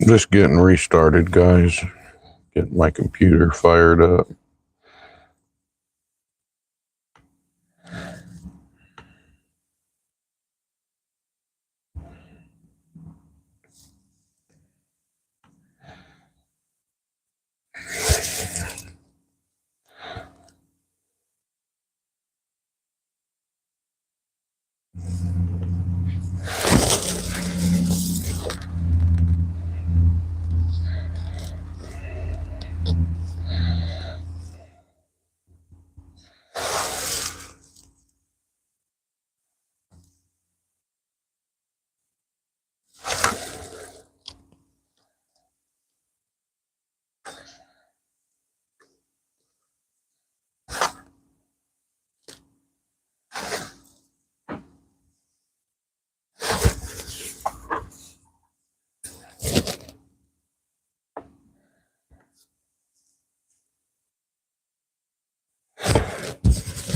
Just getting restarted, guys. Getting my computer fired up.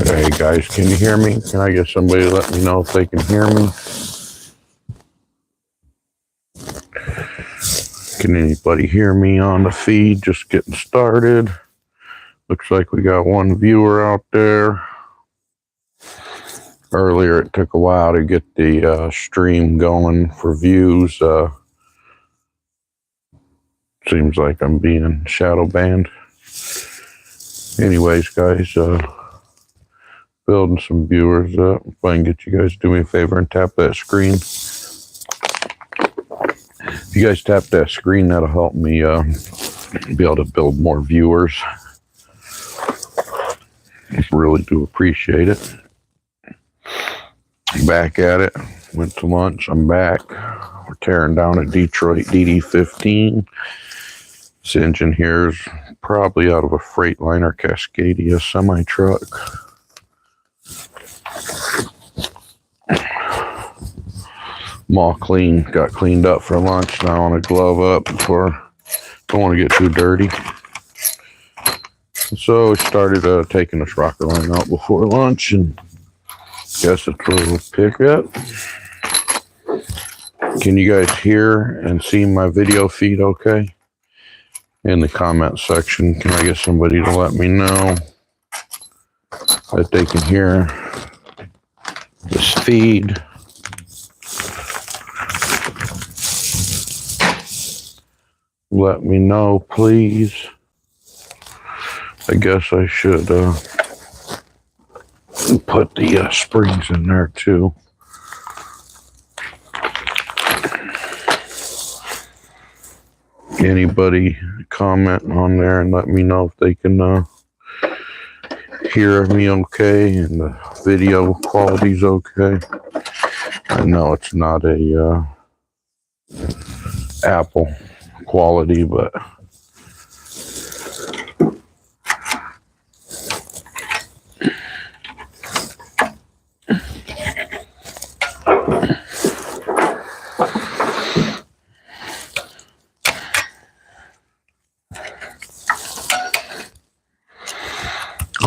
Hey guys, can you hear me? Can I get somebody to let me know if they can hear me? Can anybody hear me on the feed? Just getting started. Looks like we got one viewer out there. Earlier it took a while to get the stream going for views. Seems like I'm being shadow banned. Anyways, guys, building some viewers up. If I can get you guys to do me a favor and tap that screen. If you guys tap that screen, that'll help me be able to build more viewers. Really do appreciate it. Back at it. Went to lunch. I'm back. We're tearing down a Detroit dd15. This engine here is probably out of a Freightliner Cascadia semi-truck. I'm all clean. Got cleaned up for lunch. Now I want to glove up before. Don't want to get too dirty. So we started taking this rocker line out before lunch, and guess it's a little pickup. Can you guys hear and see my video feed okay? In the comment section, can I get somebody to let me know that they can hear this feed? Let me know, please. I guess I should put the springs in there too. Anybody comment on there and let me know if they can hear me okay and the video quality's okay. I know it's not a Apple quality, but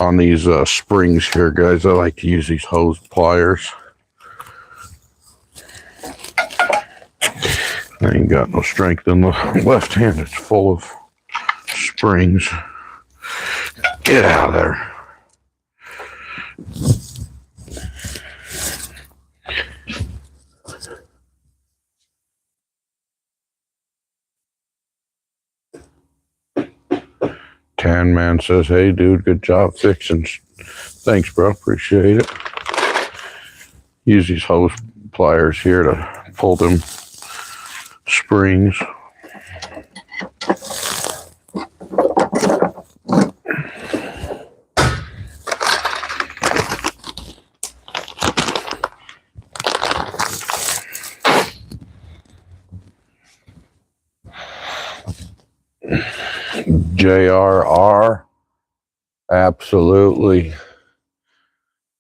on these springs here, guys, I like to use these hose pliers. I ain't got no strength in the left hand. It's full of springs. Get out of there. Tan Man says, hey dude, good job fixing. Thanks, bro. Appreciate it. Use these hose pliers here to pull them springs. JRR, absolutely.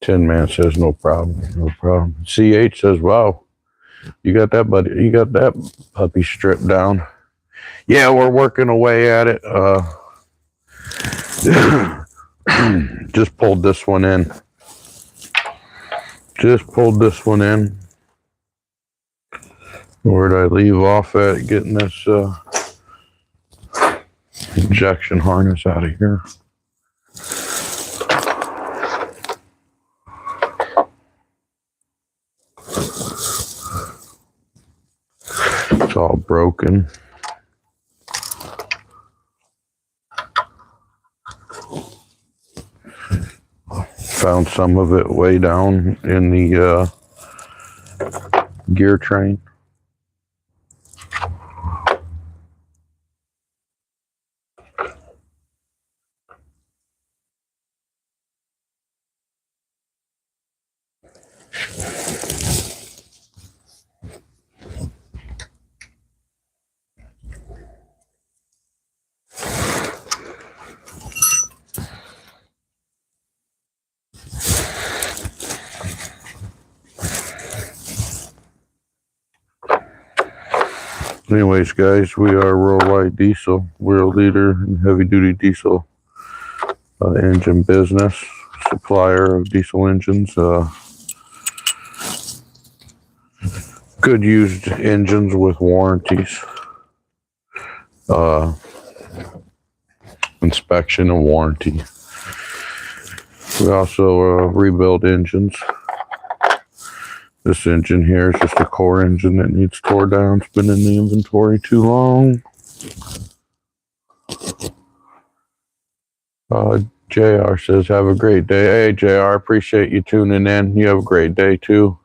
Tin Man says no problem, no problem. CH says, wow, you got that, buddy. You got that puppy stripped down. Yeah, we're working away at it. Just pulled this one in. Just pulled this one in. Where did I leave off at getting this injection harness out of here. It's all broken. Found some of it way down in the gear train. Anyways, guys, we are Worldwide Diesel. We're a leader in heavy-duty diesel engine business, supplier of diesel engines, good used engines with warranties, inspection and warranty. We also rebuild engines. This engine here is just a core engine that needs tore down. It's been in the inventory too long. JR says, have a great day. Hey, JR, appreciate you tuning in. You have a great day, too.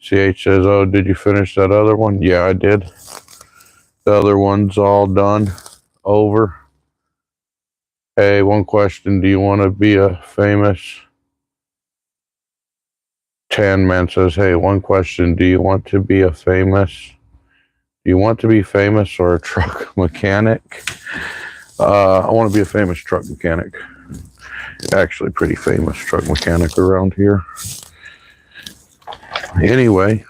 CH says, oh, did you finish that other one? Yeah, I did. The other one's all done. Over. Hey, one question. Do you want to be a famous... Tan Man says, hey, one question. Do you want to be a famous... Do you want to be famous or a truck mechanic? I want to be a famous truck mechanic. Actually, pretty famous truck mechanic around here. Anyway,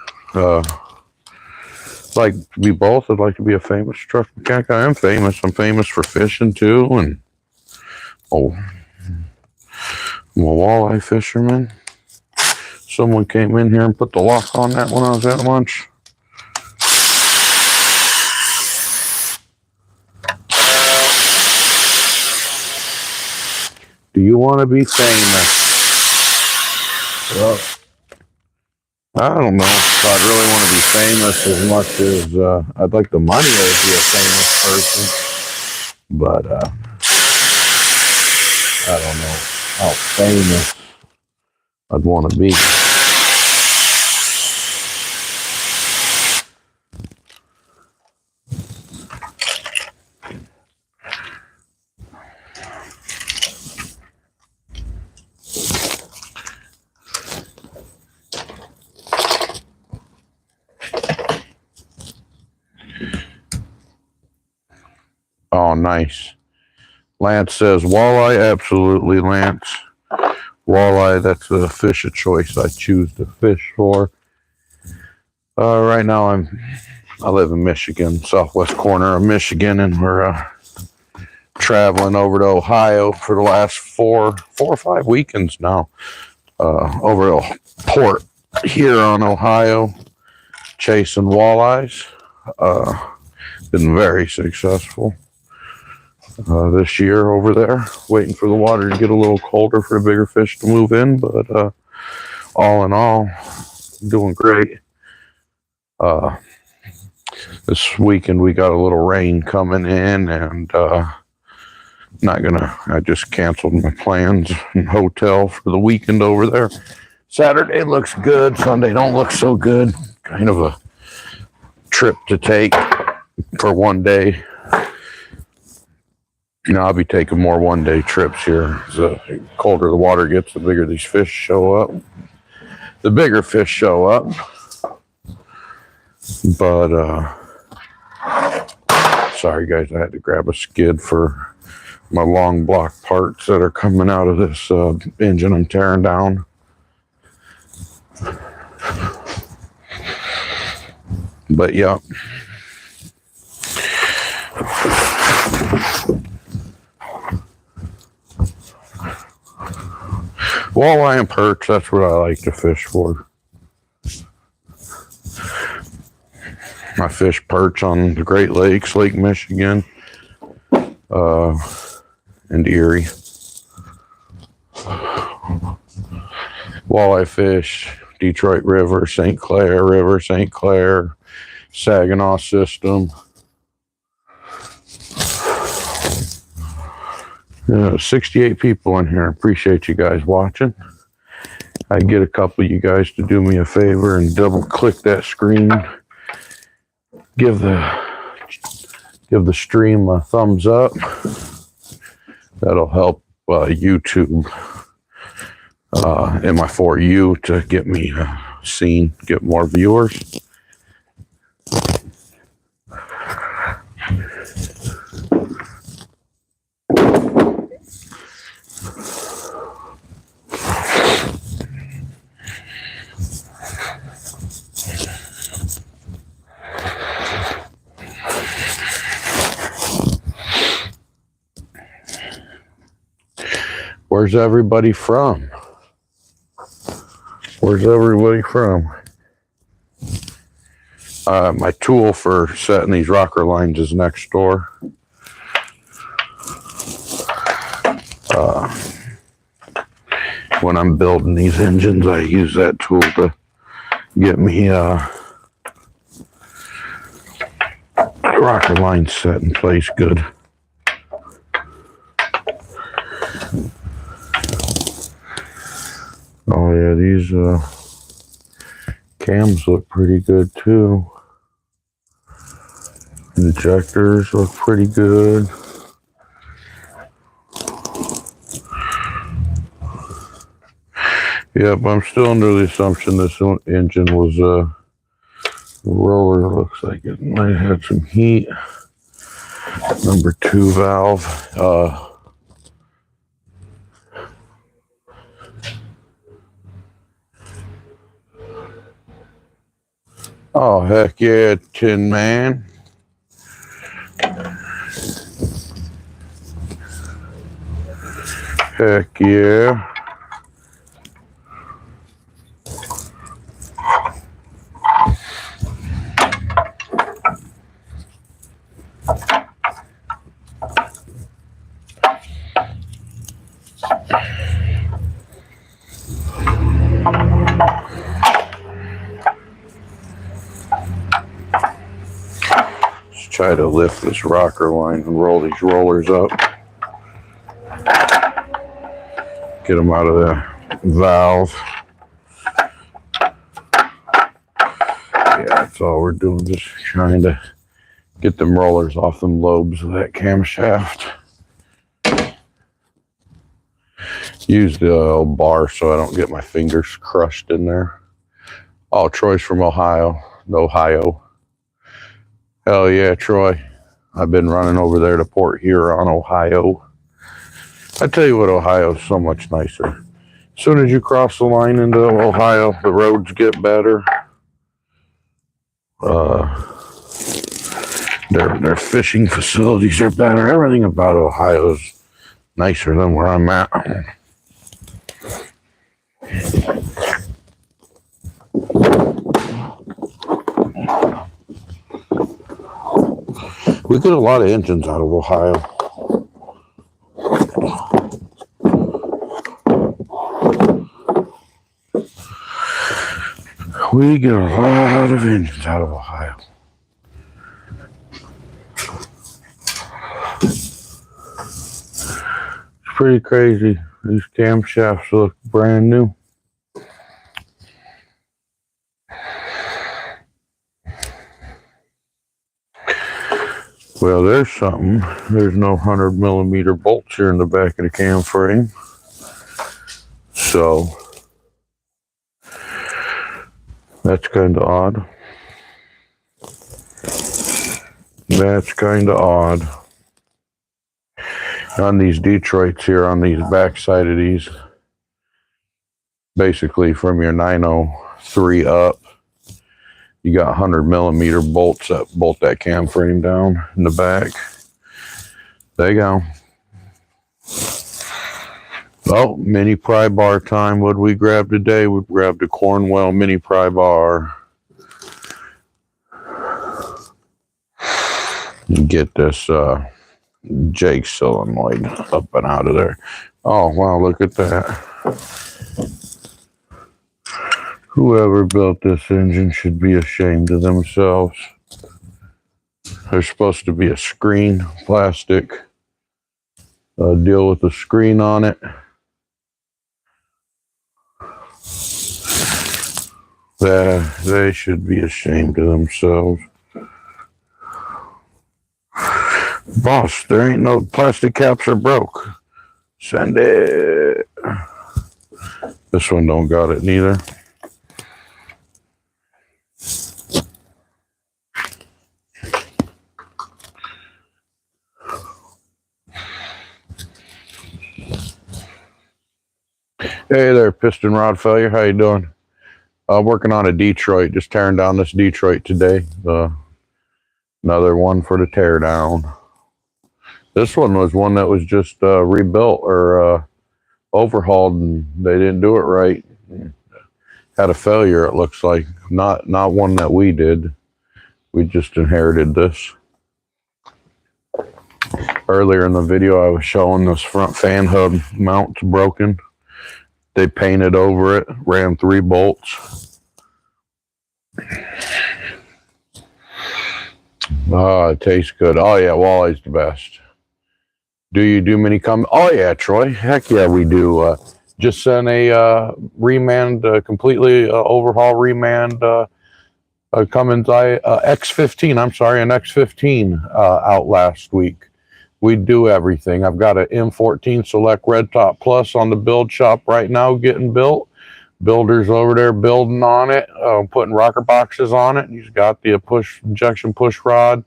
like to be both. I'd like to be a famous truck mechanic. I am famous. I'm famous for fishing too, and I'm a walleye fisherman. Someone came in here and put the lock on that when I was at lunch. Do you want to be famous? Well, I don't know if I'd really want to be famous as much as I'd like the money to be a famous person. But I don't know how famous I'd want to be. Oh, nice. Lance says, walleye, absolutely, Lance. Walleye, that's a fish of choice I choose to fish for. Right now, I live in Michigan, southwest corner of Michigan, and we're traveling over to Ohio for the last four or five weekends now. Over a port here on Ohio, chasing walleyes. Been very successful. This year over there, waiting for the water to get a little colder for the bigger fish to move in, but all in all, doing great. This weekend we got a little rain coming in, and I just canceled my plans and hotel for the weekend over there. Saturday looks good, Sunday don't look so good. Kind of a trip to take for one day. You know, I'll be taking more one-day trips here. The colder the water gets, the bigger these fish show up. The bigger fish show up. But, sorry guys, I had to grab a skid for my long block parts that are coming out of this engine I'm tearing down. But, yeah. Walleye and perch, that's what I like to fish for. I fish perch on the Great Lakes, Lake Michigan, and Erie. Walleye fish, Detroit River, St. Clair, Saginaw system. 68 people in here. Appreciate you guys watching. I get a couple of you guys to do me a favor and double click that screen. Give the stream a thumbs up. That'll help YouTube in my For You to get me seen, get more viewers. Where's everybody from? Where's everybody from? My tool for setting these rocker lines is next door. When I'm building these engines, I use that tool to get me rocker lines set in place good. Oh yeah, these cams look pretty good too. Injectors look pretty good. Yep, I'm still under the assumption this engine was a roller. Looks like it might have some heat. Number 2 valve. Oh, heck yeah, Tin Man. Heck yeah. Try to lift this rocker line and roll these rollers up. Get them out of the valve. Yeah, that's all we're doing, just trying to get them rollers off them lobes of that camshaft. Use the old bar so I don't get my fingers crushed in there. Oh, Troy's from Ohio. Hell yeah, Troy. I've been running over there to Port Huron, Ohio. I tell you what, Ohio's so much nicer. As soon as you cross the line into Ohio, the roads get better. Their fishing facilities are better. Everything about Ohio is nicer than where I'm at. We get a lot of engines out of Ohio. We get a lot of engines out of Ohio. It's pretty crazy. These camshafts look brand new. Well, there's something. There's no 100mm bolts here in the back of the cam frame. So, that's kind of odd. That's kind of odd. On these Detroits here, on these backside of these, basically from your 903 up, you got 100mm bolts that bolt that cam frame down in the back. There you go. Oh, mini pry bar time. What we grabbed today? We grabbed a Cornwell mini pry bar. Get this Jake's solenoid up and out of there. Oh, wow, look at that. Whoever built this engine should be ashamed of themselves. There's supposed to be a screen, plastic, deal with the screen on it. They should be ashamed of themselves. Boss, there ain't no plastic caps are broke. Send it. This one don't got it neither. Hey there, piston rod failure. How you doing? Working on a Detroit. Just tearing down this Detroit today. Another one for the teardown. This one was one that was just rebuilt or overhauled, and they didn't do it right. Had a failure, it looks like. Not one that we did. We just inherited this. Earlier in the video, I was showing this front fan hub mount's broken. They painted over it, ran 3 bolts. It tastes good. Oh yeah, walleye's the best. Do you do many comments? Oh yeah, Troy. Heck yeah, we do. Just sent a remand, completely overhaul remand Cummins X15. I'm sorry, an X15 out last week. We do everything. I've got an M14 Select Red Top Plus on the build shop right now getting built. Builder's over there building on it, putting rocker boxes on it. He's got the injection push rod,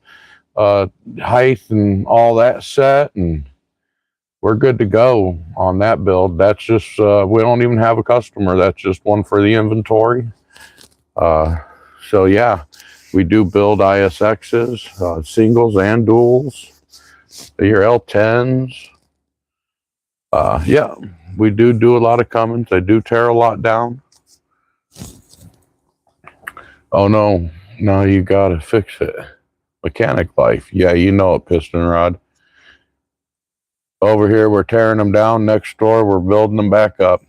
height and all that set, and we're good to go on that build. That's just, we don't even have a customer. That's just one for the inventory. So yeah, we do build ISXs, singles and duals. Your L10s. Yeah, we do a lot of Cummins. I do tear a lot down. Oh no, now you gotta fix it. Mechanic life. Yeah, you know it, piston rod. Over here, we're tearing them down. Next door, we're building them back up.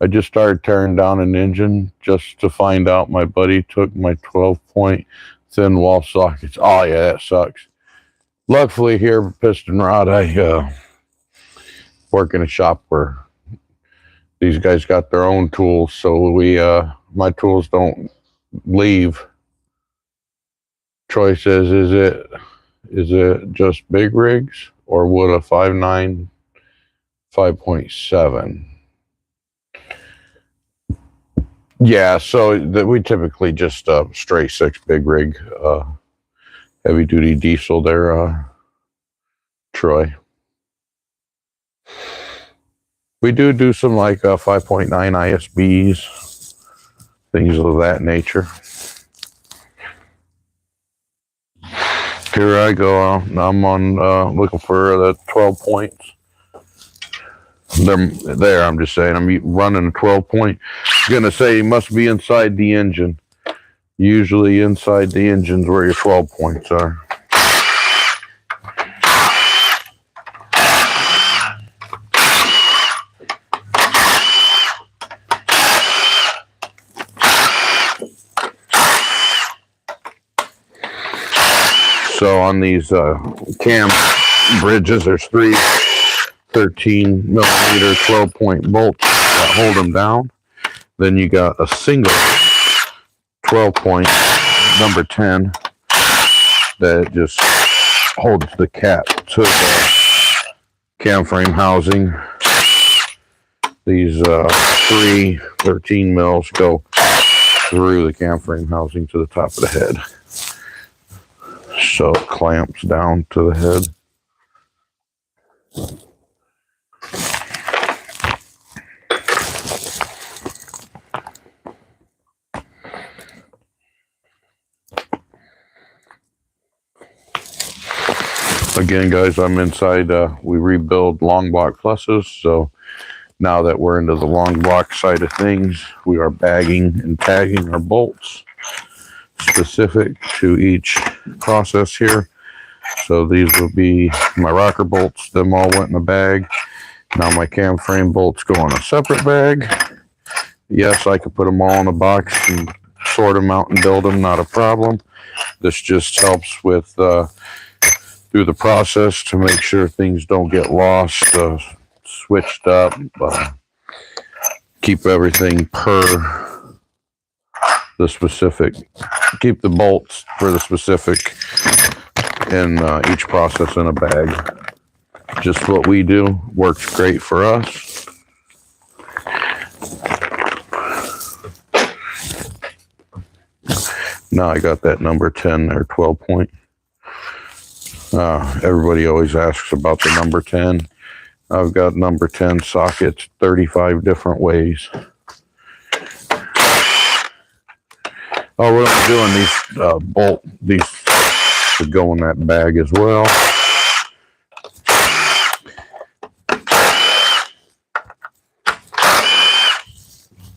I just started tearing down an engine just to find out my buddy took my 12-point thin wall sockets. Oh yeah, that sucks. Luckily here, piston rod, I work in a shop where these guys got their own tools, so we my tools don't leave. Troy says, is it just big rigs, or would a 5.9 5.7? Yeah, so we typically just straight 6 big rig, heavy duty diesel there, Troy. We do some like 5.9 ISBs, things of that nature. Here I go. I'm on looking for the 12 points. There, I'm just saying, I'm running a 12 point. Gonna say it must be inside the engine. Usually inside the engine's where your 12 points are. So on these cam bridges, there's 3 13 millimeter 12-point bolts that hold them down. Then you got a single 12-point number 10 that just holds the cap to the cam frame housing. These 3 13 mils go through the cam frame housing to the top of the head. So it clamps down to the head. Again, guys, I'm inside. We rebuild long block pluses. So now that we're into the long block side of things, we are bagging and tagging our bolts specific to each process here. So these will be my rocker bolts. Them all went in a bag. Now my cam frame bolts go in a separate bag. Yes, I could put them all in a box and sort them out and build them, not a problem. This just helps with through the process to make sure things don't get lost, switched up, keep everything per the specific, keep the bolts for the specific in each process in a bag. Just what we do, works great for us. Now I got that number 10 there, 12 point. Everybody always asks about the number 10. I've got number 10 sockets 35 different ways. Oh, what I'm doing, these should go in that bag as well.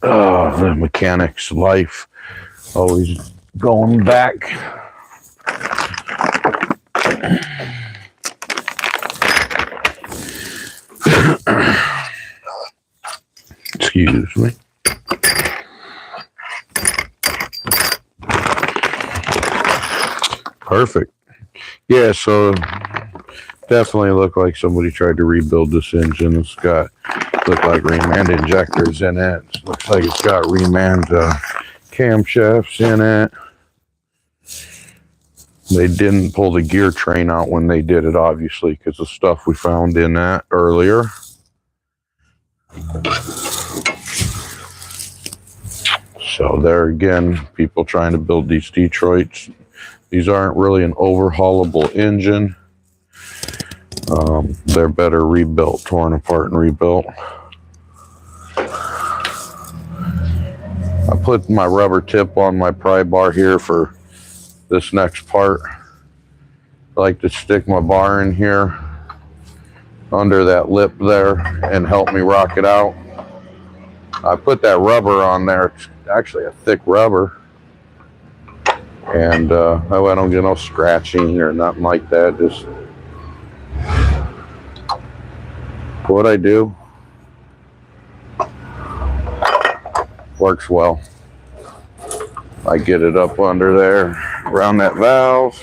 Oh, the mechanic's life, always going back. Excuse me. Perfect. Yeah, so definitely looked like somebody tried to rebuild this engine. It's got, look like remand injectors in it. Looks like it's got remand camshafts in it. They didn't pull the gear train out when they did it, obviously, because of stuff we found in that earlier. So there again, people trying to build these Detroits. These aren't really an overhaulable engine. They're better rebuilt, torn apart and rebuilt. I put my rubber tip on my pry bar here for this next part. I like to stick my bar in here under that lip there and help me rock it out. I put that rubber on there. It's actually a thick rubber. And I don't get no scratching or nothing like that. Just what I do works well. I get it up under there around that valve.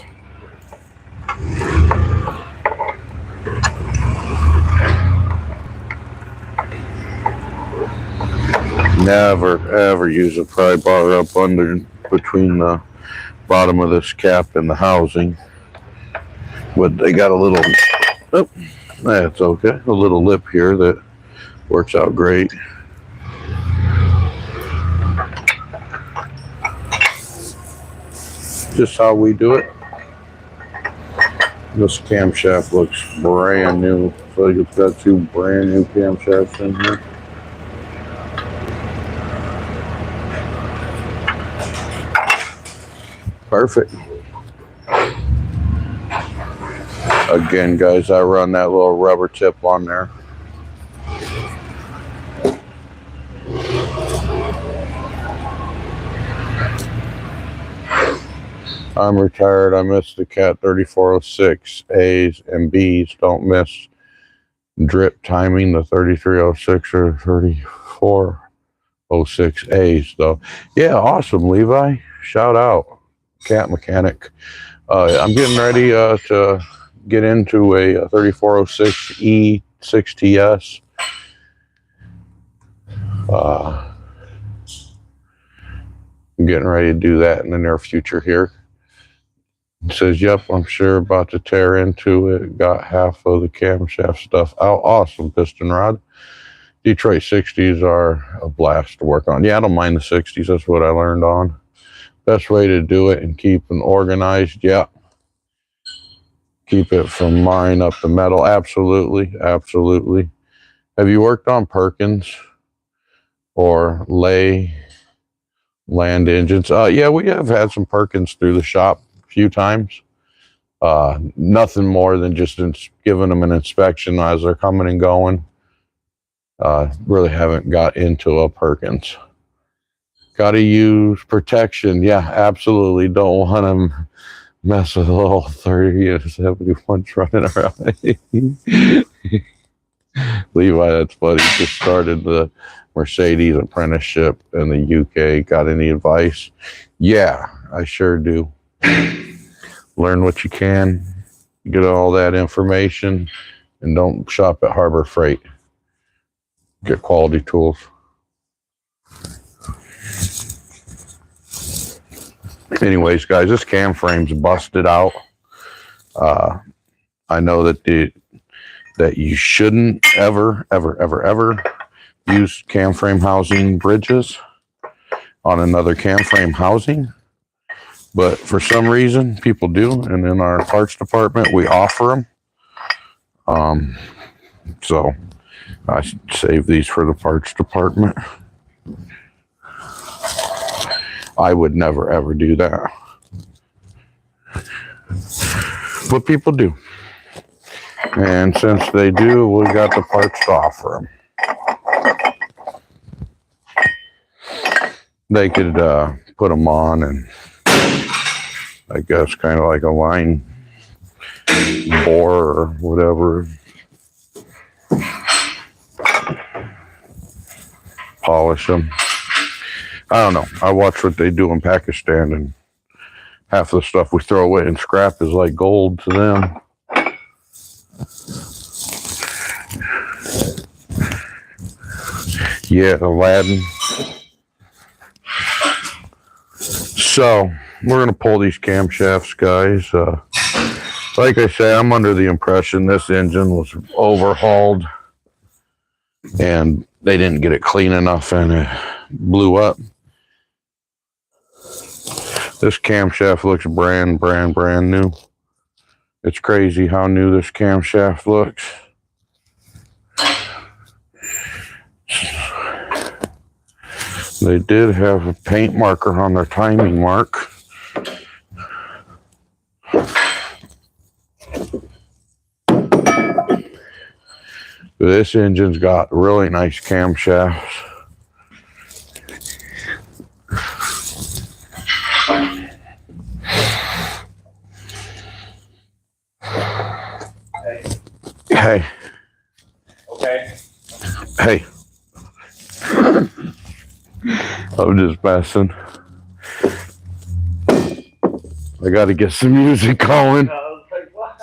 Never ever use a pry bar up under between the bottom of this cap and the housing. But they got a little, oh, that's okay, a little lip here that works out great. Just how we do it. This camshaft looks brand new. So it's got two brand new camshafts in here. Perfect. Again, guys, I run that little rubber tip on there. I'm retired. I miss the Cat 3406 A's and B's. Don't miss drip timing, the 3306 or 3406 A's, though. Yeah, awesome, Levi. Shout out. Cat mechanic. I'm getting ready to get into a 3406 E6TS. I'm getting ready to do that in the near future here. It says, yep, I'm sure about to tear into it. Got half of the camshaft stuff out. Awesome, piston rod. Detroit 60s are a blast to work on. Yeah, I don't mind the 60s. That's what I learned on. Best way to do it and keep them organized, yeah. Keep it from marring up the metal. Absolutely, absolutely. Have you worked on Perkins or land engines? Yeah, we have had some Perkins through the shop a few times. Nothing more than just giving them an inspection as they're coming and going. Really haven't got into a Perkins. Got to use protection. Yeah, absolutely. Don't want them mess with a little 30 and 71 running around. Levi, that's funny. Just started the Mercedes apprenticeship in the UK. Got any advice? Yeah, I sure do. Learn what you can, get all that information, and don't shop at Harbor Freight. Get quality tools. Anyways, guys, this cam frame's busted out. I know that you shouldn't ever use cam frame housing bridges on another cam frame housing, but for some reason people do, and in our parts department we offer them. So I save these for the parts department. I would never ever do that, but people do, and since they do, we got the parts to offer them. They could put them on, and I guess kind of like a line bore or whatever. Polish them. I don't know. I watch what they do in Pakistan, and half the stuff we throw away in scrap is like gold to them. Yeah, Aladdin. So we're going to pull these camshafts, guys. Like I say, I'm under the impression this engine was overhauled and they didn't get it clean enough and it blew up. This camshaft looks brand new. It's crazy how new this camshaft looks. They did have a paint marker on their timing mark. This engine's got really nice camshafts. Hey. Okay. Hey. I'm just messing. I got to get some music going. I was like, what?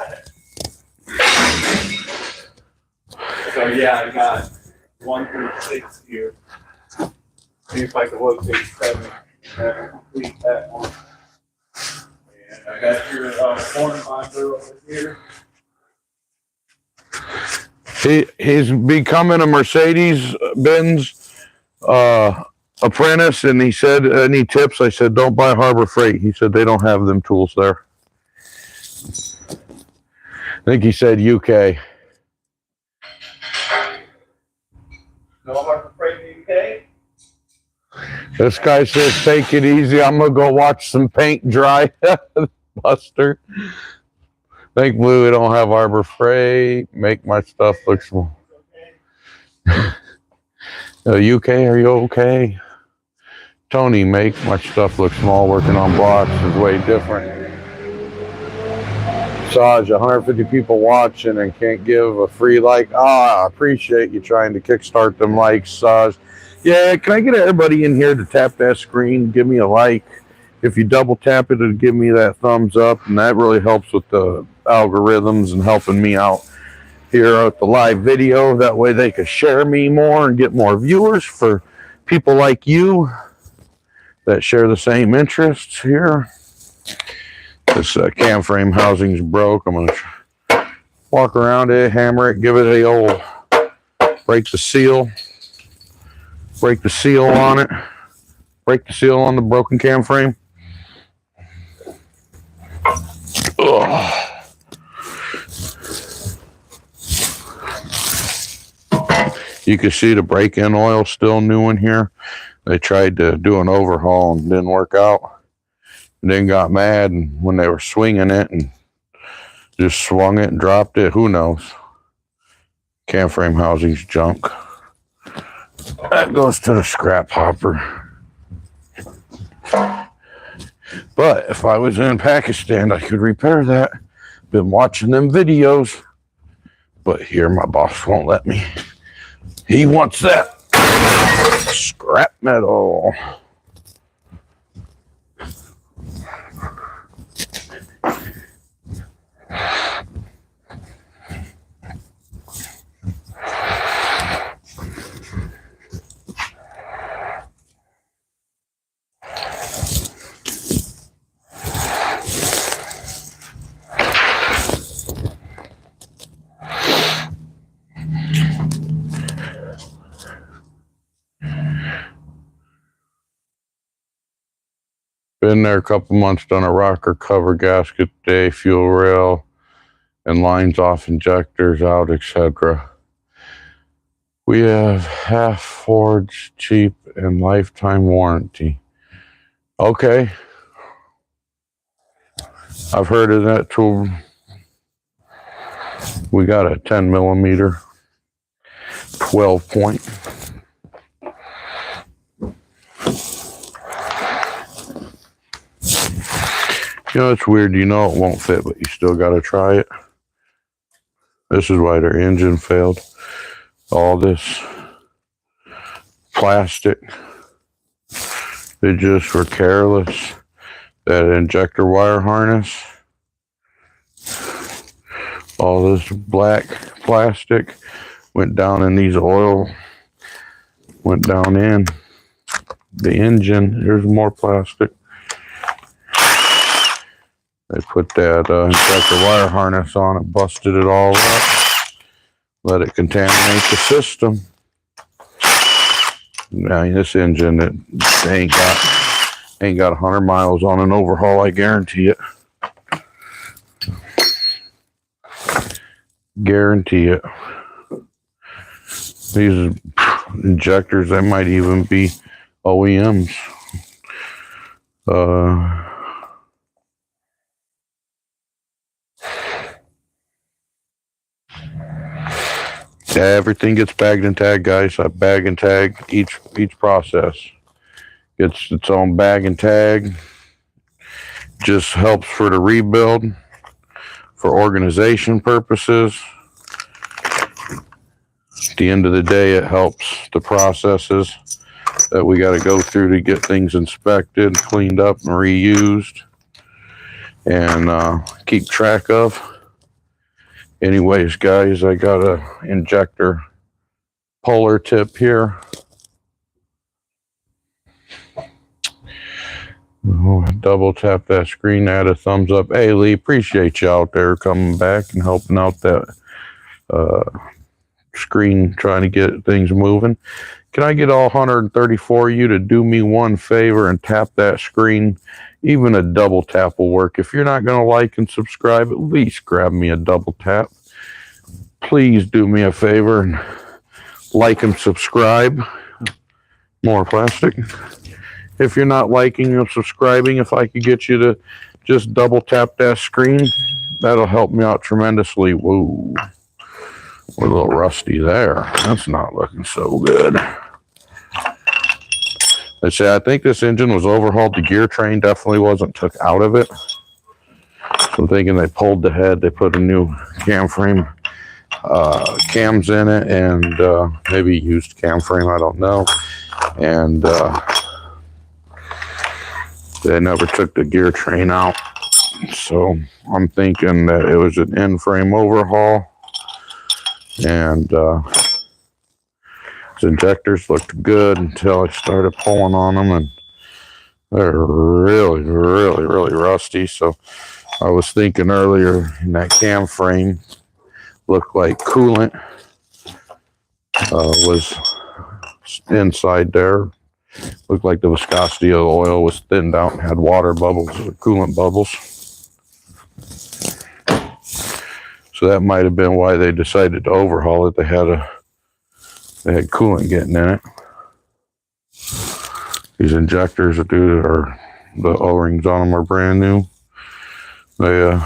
So yeah, I got 1 through 6 here. See if I can locate 7 and complete that one. And I got your corn binder over here. He's becoming a Mercedes-Benz apprentice, and he said, any tips? I said, don't buy Harbor Freight. He said they don't have them tools there. I think he said UK. No Harbor Freight in the UK? This guy says, take it easy. I'm going to go watch some paint dry. Buster. Think blue, we don't have Harbor Freight. Make my stuff look small. UK, are you okay? Tony, make my stuff look small. Working on blocks is way different. Saj, 150 people watching and can't give a free like. I appreciate you trying to kickstart them likes, Saj. Yeah, can I get everybody in here to tap that screen? Give me a like. If you double tap it, it'll give me that thumbs up, and that really helps with the algorithms and helping me out here at the live video. That way they can share me more and get more viewers for people like you that share the same interests here. This cam frame housing's broke. I'm going to walk around it, hammer it, give it a old break the seal on it, break the seal on the broken cam frame. Ugh. You can see the break-in oil still new in here. They tried to do an overhaul and didn't work out. And then got mad, and when they were swinging it and just swung it and dropped it, who knows? Cam frame housing's junk. That goes to the scrap hopper. But if I was in Pakistan, I could repair that. Been watching them videos. But here, my boss won't let me. He wants that scrap metal. Been there a couple months, done a rocker cover, gasket day, fuel rail, and lines off, injectors out, etc. We have half forged, cheap, and lifetime warranty. Okay. I've heard of that tool. We got a 10 millimeter, 12 point. You know, it's weird. You know it won't fit, but you still got to try it. This is why their engine failed. All this plastic. They just were careless. That injector wire harness. All this black plastic went down in these oil. Went down in the engine. Here's more plastic. They put that injector wire harness on it, busted it all up, let it contaminate the system. I mean, this engine, it ain't got 100 miles on an overhaul, I guarantee it. Guarantee it. These injectors, they might even be OEMs. Everything gets bagged and tagged, guys. I bag and tag each process. Gets its own bag and tag. Just helps for the rebuild, for organization purposes. At the end of the day, it helps the processes that we got to go through to get things inspected, cleaned up, and reused, and keep track of. Anyways, guys, I got a injector puller tip here. Double tap that screen, add a thumbs up. Hey, Lee, appreciate you out there coming back and helping out that screen, trying to get things moving. Can I get all 134 of you to do me one favor and tap that screen? Even a double tap will work. If you're not going to like and subscribe, at least grab me a double tap. Please do me a favor and like and subscribe. More plastic. If you're not liking and subscribing, if I could get you to just double tap that screen, that'll help me out tremendously. Whoa, we're a little rusty there. That's not looking so good. Let's say I think this engine was overhauled. The gear train definitely wasn't took out of it. So I'm thinking they pulled the head. They put a new cam frame cams in it, and maybe used cam frame. I don't know. And they never took the gear train out. So I'm thinking that it was an in-frame overhaul. And his injectors looked good until I started pulling on them, and they're really, really, really rusty. So I was thinking earlier in that cam frame looked like coolant was inside there. Looked like the viscosity of the oil was thinned out and had water bubbles or coolant bubbles. So that might have been why they decided to overhaul it. They had coolant getting in it. These injectors, the O-rings on them are brand new. They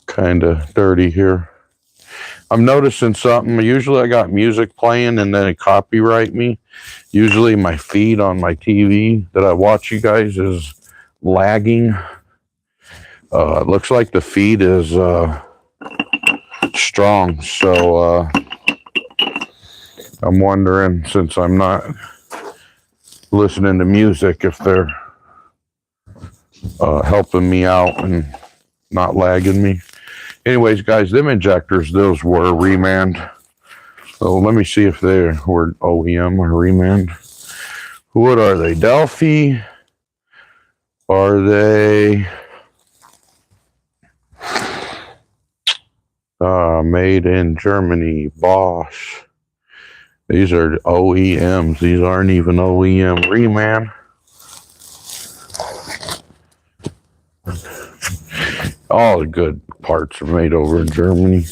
kind of dirty here. I'm noticing something. Usually I got music playing and then it copyright me. Usually my feed on my TV that I watch you guys is lagging. It looks like the feed is strong. So I'm wondering, since I'm not listening to music, if they're helping me out and not lagging me. Anyways, guys, them injectors, those were remand. So let me see if they were OEM or remand. What are they? Delphi? Are they made in Germany? Bosch. These are OEMs. These aren't even OEM remand. All the good parts are made over in Germany.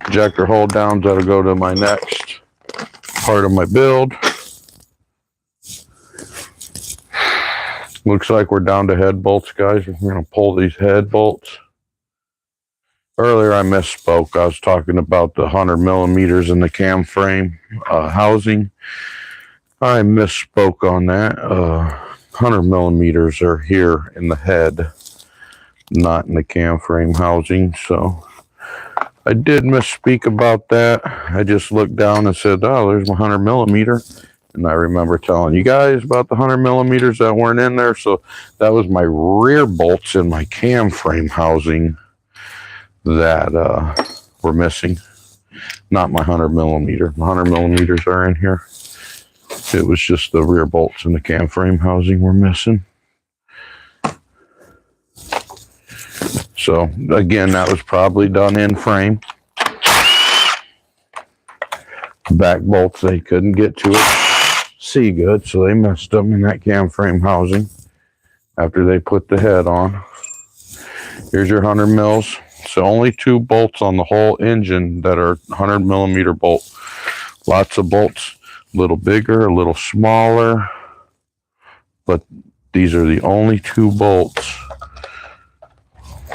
Injector hold downs, that'll go to my next part of my build. Looks like we're down to head bolts, guys. We're going to pull these head bolts. Earlier I misspoke. I was talking about the 100 millimeters in the cam frame housing. I misspoke on that. 100 millimeters are here in the head, not in the cam frame housing. So I did misspeak about that. I just looked down and said, oh, there's my 100 millimeter. And I remember telling you guys about the 100 millimeters that weren't in there. So that was my rear bolts in my cam frame housing that were missing. Not my 100 millimeter. My 100 millimeters are in here. It was just the rear bolts in the cam frame housing were missing. So again, that was probably done in frame. Back bolts, they couldn't get to it. See good, so they messed them in that cam frame housing after they put the head on. Here's your 100 mils. So only 2 bolts on the whole engine that are 100 millimeter bolt. Lots of bolts, a little bigger, a little smaller, but these are the only 2 bolts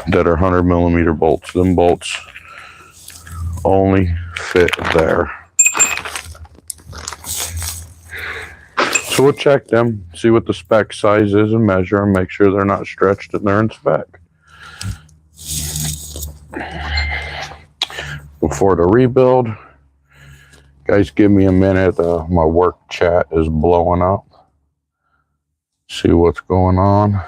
that are 100 millimeter bolts. Them bolts only fit there. So we'll check them, see what the spec size is and measure them, make sure they're not stretched and they're in spec. Before the rebuild, guys, give me a minute. My work chat is blowing up. See what's going on.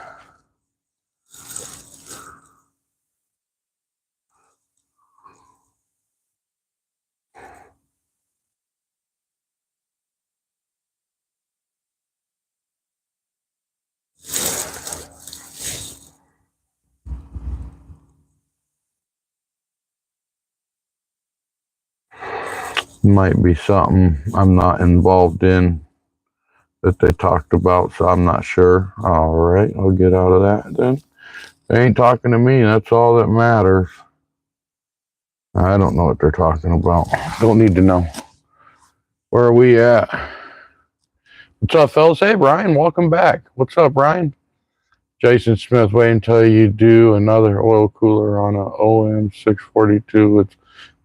Might be something I'm not involved in that they talked about, so I'm not sure. All right, I'll get out of that then. They ain't talking to me. That's all that matters. I don't know what they're talking about. Don't need to know. Where are we at? What's up, fellas? Hey, Brian, welcome back. What's up, Brian? Jason Smith, wait until you do another oil cooler on a OM 642. It's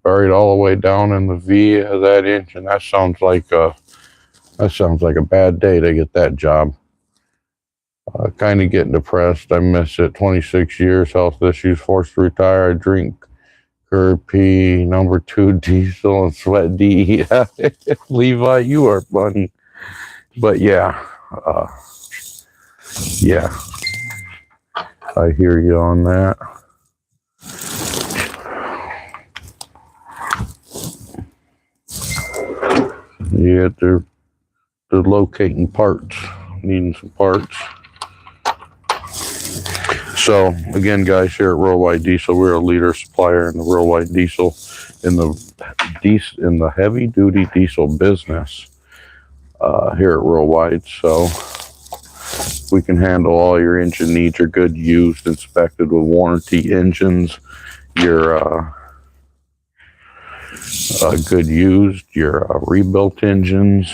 buried all the way down in the V of that engine. That sounds like a bad day to get that job. Kind of getting depressed. I miss it. 26 years, health issues, forced to retire. I drink Curb P, number 2 diesel, and sweat D. Levi, you are funny. But yeah, yeah, I hear you on that. Yeah, they're locating parts, needing some parts. So again, guys, here at Worldwide Diesel, we're a leader supplier in the worldwide diesel, in the heavy duty diesel business here at Worldwide. So we can handle all your engine needs, your good used, inspected with warranty engines, your good used, your rebuilt engines.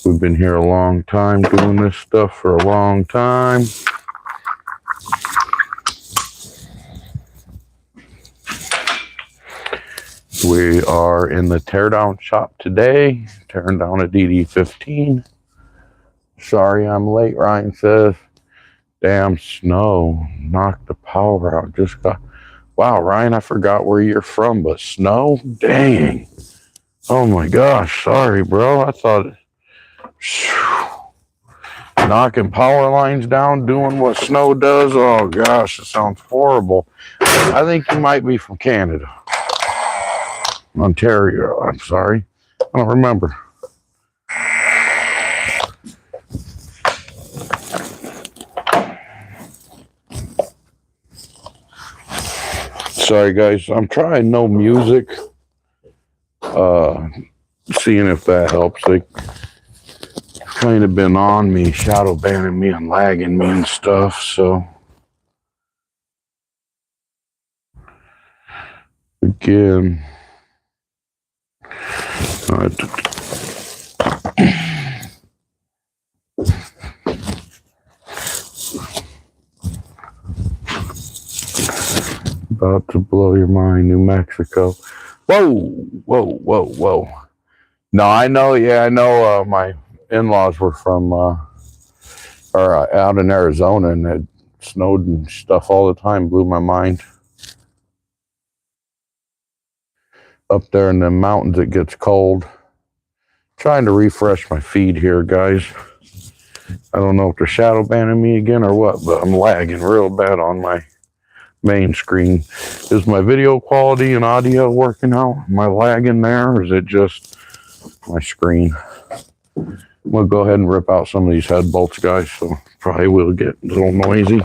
We've been here a long time doing this stuff for a long time. We are in the teardown shop today, tearing down a dd15. Sorry I'm late, Ryan says. Damn snow knocked the power out. Just got... Wow, Ryan, I forgot where you're from, but snow? Dang. Oh my gosh, sorry, bro. I thought... Knocking power lines down, doing what snow does. Oh gosh, it sounds horrible. I think you might be from Canada. Ontario, I'm sorry. I don't remember. Sorry guys, I'm trying no music. Seeing if that helps. They kind of been on me, shadow banning me and lagging me and stuff, so again, about to blow your mind, New Mexico. Whoa, whoa, whoa, whoa. No, I know, yeah, I know my in-laws were from, out in Arizona, and it snowed and stuff all the time, blew my mind. Up there in the mountains, it gets cold. Trying to refresh my feed here, guys. I don't know if they're shadow banning me again or what, but I'm lagging real bad on my main screen. Is my video quality and audio working out? Am I lagging there, or is it just my screen? I'm gonna go ahead and rip out some of these head bolts, guys, so probably will get a little noisy.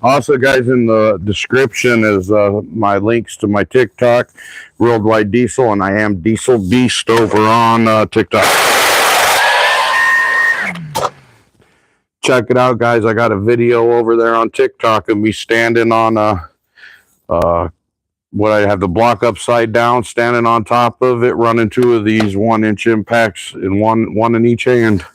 Also, guys, in the description is my links to my TikTok, Worldwide Diesel, and I am Diesel Beast over on TikTok. Check it out, guys. I got a video over there on TikTok of me standing on what I have the block upside down, standing on top of it, running 2 of these 1-inch impacts in one in each hand.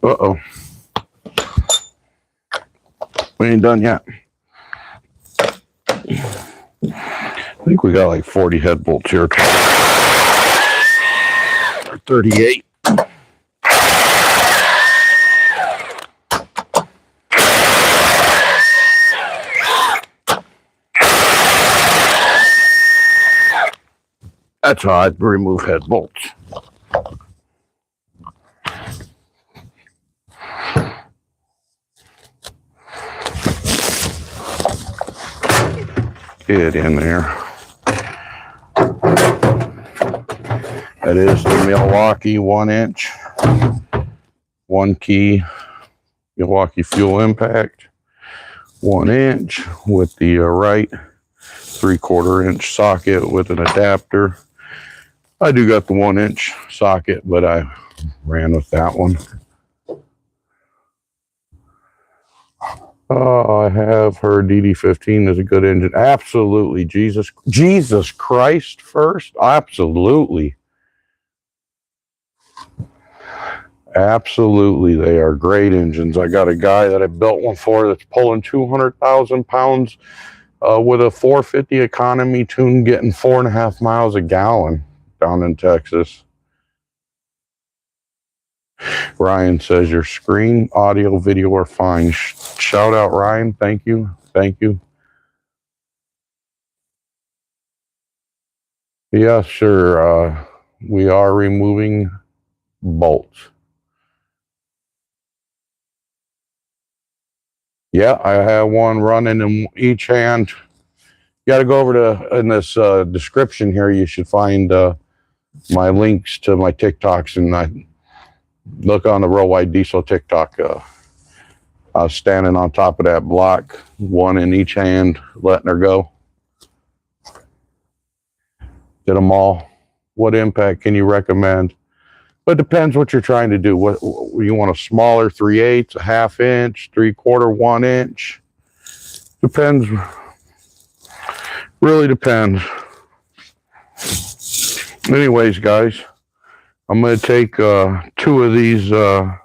Uh-oh. We ain't done yet. I think we got like 40 head bolts here. Or 38. That's how I remove head bolts. Get in there. That is the Milwaukee 1-inch, 1 key Milwaukee fuel impact, 1-inch with the right 3/4-inch socket with an adapter. I do got the 1-inch socket, but I ran with that one. I have heard dd15 is a good engine. Absolutely. Jesus Christ first. Absolutely. Absolutely. They are great engines. I got a guy that I built one for that's pulling 200,000 pounds with a 450 economy tune, getting 4.5 miles a gallon down in Texas. Ryan says your screen, audio, video are fine. Shout out, Ryan. Thank you. Thank you. Yeah, sure. We are removing bolts. Yeah, I have one running in each hand. You got to go over to, in this description here, you should find my links to my TikToks, and I look on the Row Wide Diesel TikTok. I was standing on top of that block, one in each hand, letting her go. Did them all. What impact can you recommend? But it depends what you're trying to do. What you want, a smaller 3/8, a 1/2 inch, 3/4, 1 inch. Depends. Really depends. Anyways, guys, I'm going to take 2 of these. I'm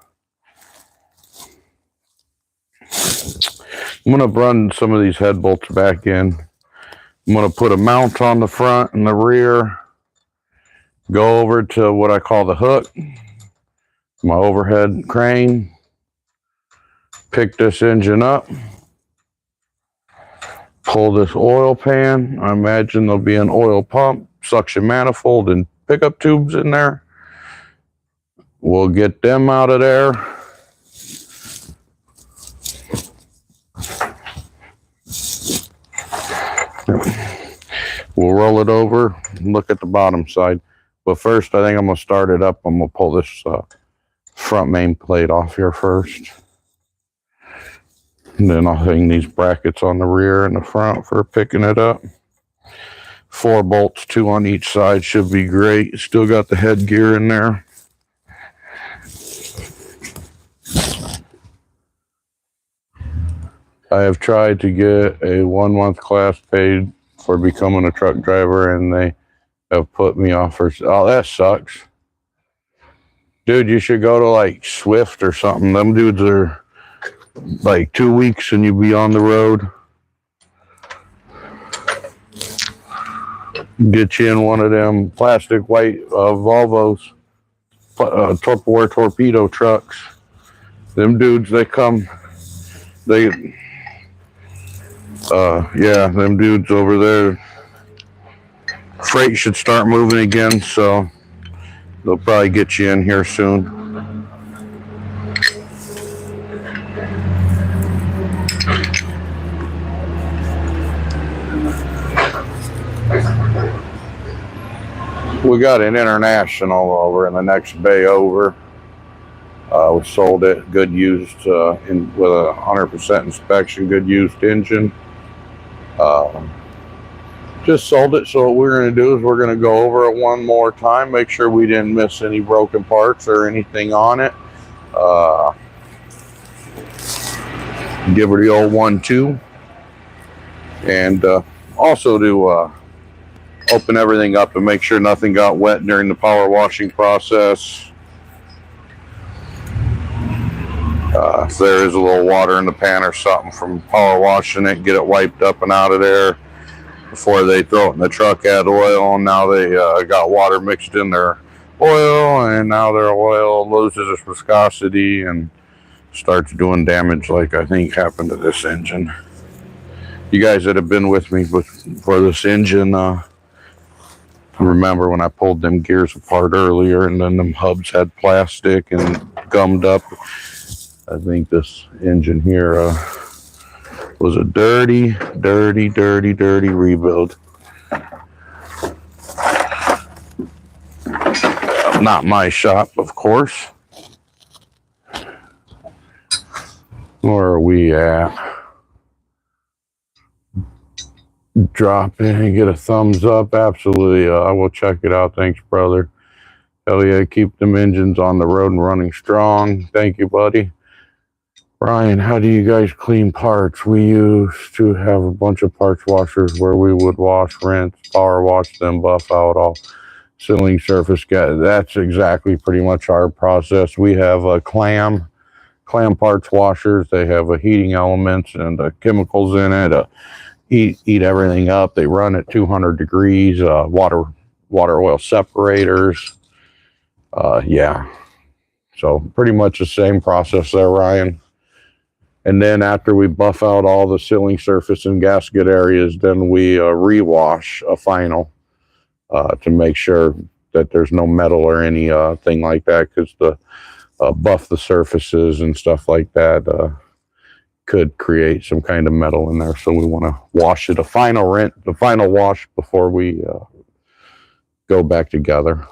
going to run some of these head bolts back in. I'm going to put a mount on the front and the rear. Go over to what I call the hook, my overhead crane. Pick this engine up. Pull this oil pan. I imagine there'll be an oil pump, suction manifold, and pickup tubes in there. We'll get them out of there. We'll roll it over and look at the bottom side. But first, I think I'm going to start it up. I'm going to pull this front main plate off here first. And then I'll hang these brackets on the rear and the front for picking it up. 4 bolts, 2 on each side should be great. Still got the head gear in there. I have tried to get a 1-month class paid for becoming a truck driver, and they have put me off for, oh, that sucks. Dude, you should go to like Swift or something. Them dudes are like 2 weeks and you'll be on the road. Get you in one of them plastic white Volvos, Tupperware torpedo trucks. Them dudes, they come, yeah, them dudes over there. Freight should start moving again, so they'll probably get you in here soon. We got an International over in the next bay over. We sold it, good used, with a 100% inspection, good used engine. Just sold it, so what we're going to do is we're going to go over it one more time, make sure we didn't miss any broken parts or anything on it. Give her the old 1-2, and also to open everything up and make sure nothing got wet during the power washing process. If there is a little water in the pan or something from power washing it, get it wiped up and out of there. Before they throw it in the truck, add oil, and now they got water mixed in their oil, and now their oil loses its viscosity and starts doing damage like I think happened to this engine. You guys that have been with me for this engine, remember when I pulled them gears apart earlier and then them hubs had plastic and gummed up. I think this engine here was a dirty rebuild. Not my shop, of course. Where are we at? Drop in and get a thumbs up. Absolutely. I will check it out. Thanks, brother. Hell yeah, keep them engines on the road and running strong. Thank you, buddy. Ryan, how do you guys clean parts? We used to have a bunch of parts washers where we would wash, rinse, power wash them, buff out all sealing surface. That's exactly pretty much our process. We have a clam parts washers. They have a heating elements and chemicals in it. Eat everything up. They run at 200 degrees. Water oil separators. Yeah. So pretty much the same process there, Ryan. And then after we buff out all the sealing surface and gasket areas, then we rewash a final to make sure that there's no metal or any thing like that, because the buff the surfaces and stuff like that could create some kind of metal in there. So we want to wash it, the final wash before we go back together.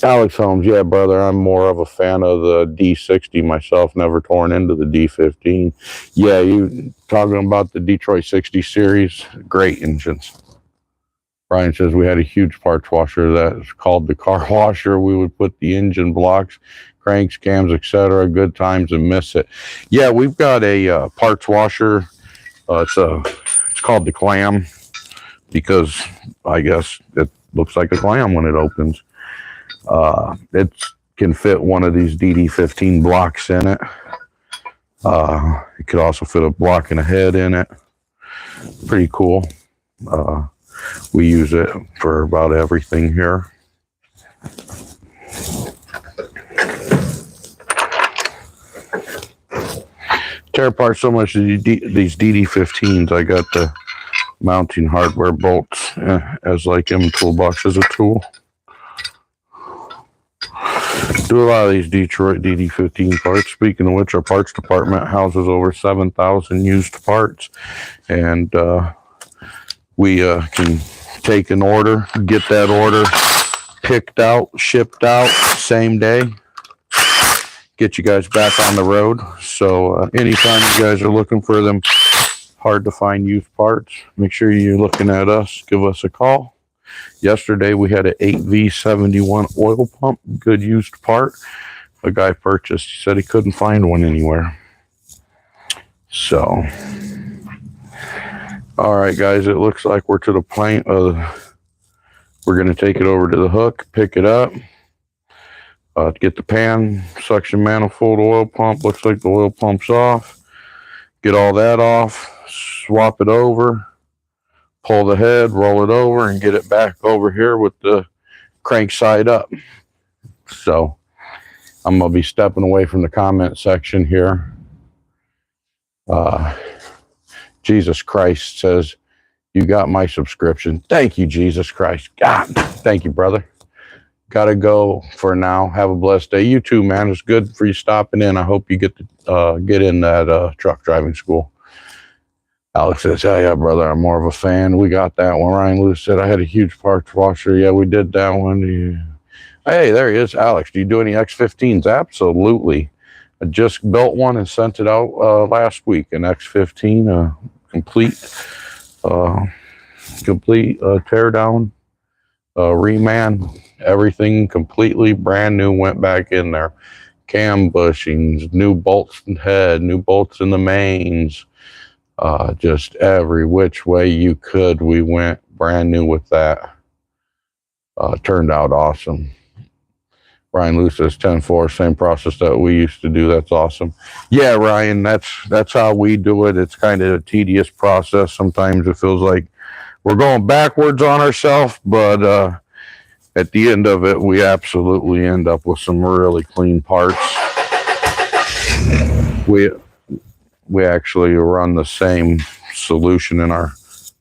Alex Holmes, yeah, brother, I'm more of a fan of the D60 myself, never torn into the D15. Yeah, you talking about the Detroit 60 series, great engines. Brian says we had a huge parts washer that's called the car washer. We would put the engine blocks, cranks, cams, etc. Good times and miss it. Yeah, we've got a parts washer. It's called the clam because I guess it looks like a clam when it opens. It can fit one of these dd15 blocks in it. It could also fit a block and a head in it. Pretty cool. We use it for about everything here. Tear apart so much of these dd15s. I got the mounting hardware bolts as like in toolbox as a tool. Do a lot of these Detroit DD15 parts. Speaking of which, our parts department houses over 7,000 used parts, and we can take an order, get that order picked out, shipped out same day, get you guys back on the road. So anytime you guys are looking for them hard to find used parts, make sure you're looking at us. Give us a call. Yesterday we had an 8V71 oil pump, good used part. A guy purchased. He said he couldn't find one anywhere. So, all right, guys, it looks like we're to the point of we're going to take it over to the hook, pick it up, get the pan, suction manifold, oil pump. Looks like the oil pump's off. Get all that off, swap it over. Pull the head, roll it over, and get it back over here with the crank side up. So I'm going to be stepping away from the comment section here. Jesus Christ says, you got my subscription. Thank you, Jesus Christ. God, thank you, brother. Got to go for now. Have a blessed day. You too, man. It's good for you stopping in. I hope you get to get in that truck driving school. Alex says, yeah, brother, I'm more of a fan. We got that one. Ryan Lewis said, I had a huge parts washer. Yeah, we did that one. Yeah. Hey, there he is. Alex, do you do any X15s? Absolutely. I just built one and sent it out last week. An X15, complete teardown, reman, everything completely brand new, went back in there. Cam bushings, new bolts in the head, new bolts in the mains. Just every which way you could, we went brand new with that. Turned out awesome. Ryan Lewis says 10-4, same process that we used to do. That's awesome. Yeah, Ryan, that's how we do it. It's kind of a tedious process. Sometimes it feels like we're going backwards on ourselves, but at the end of it, we absolutely end up with some really clean parts. We actually run the same solution in our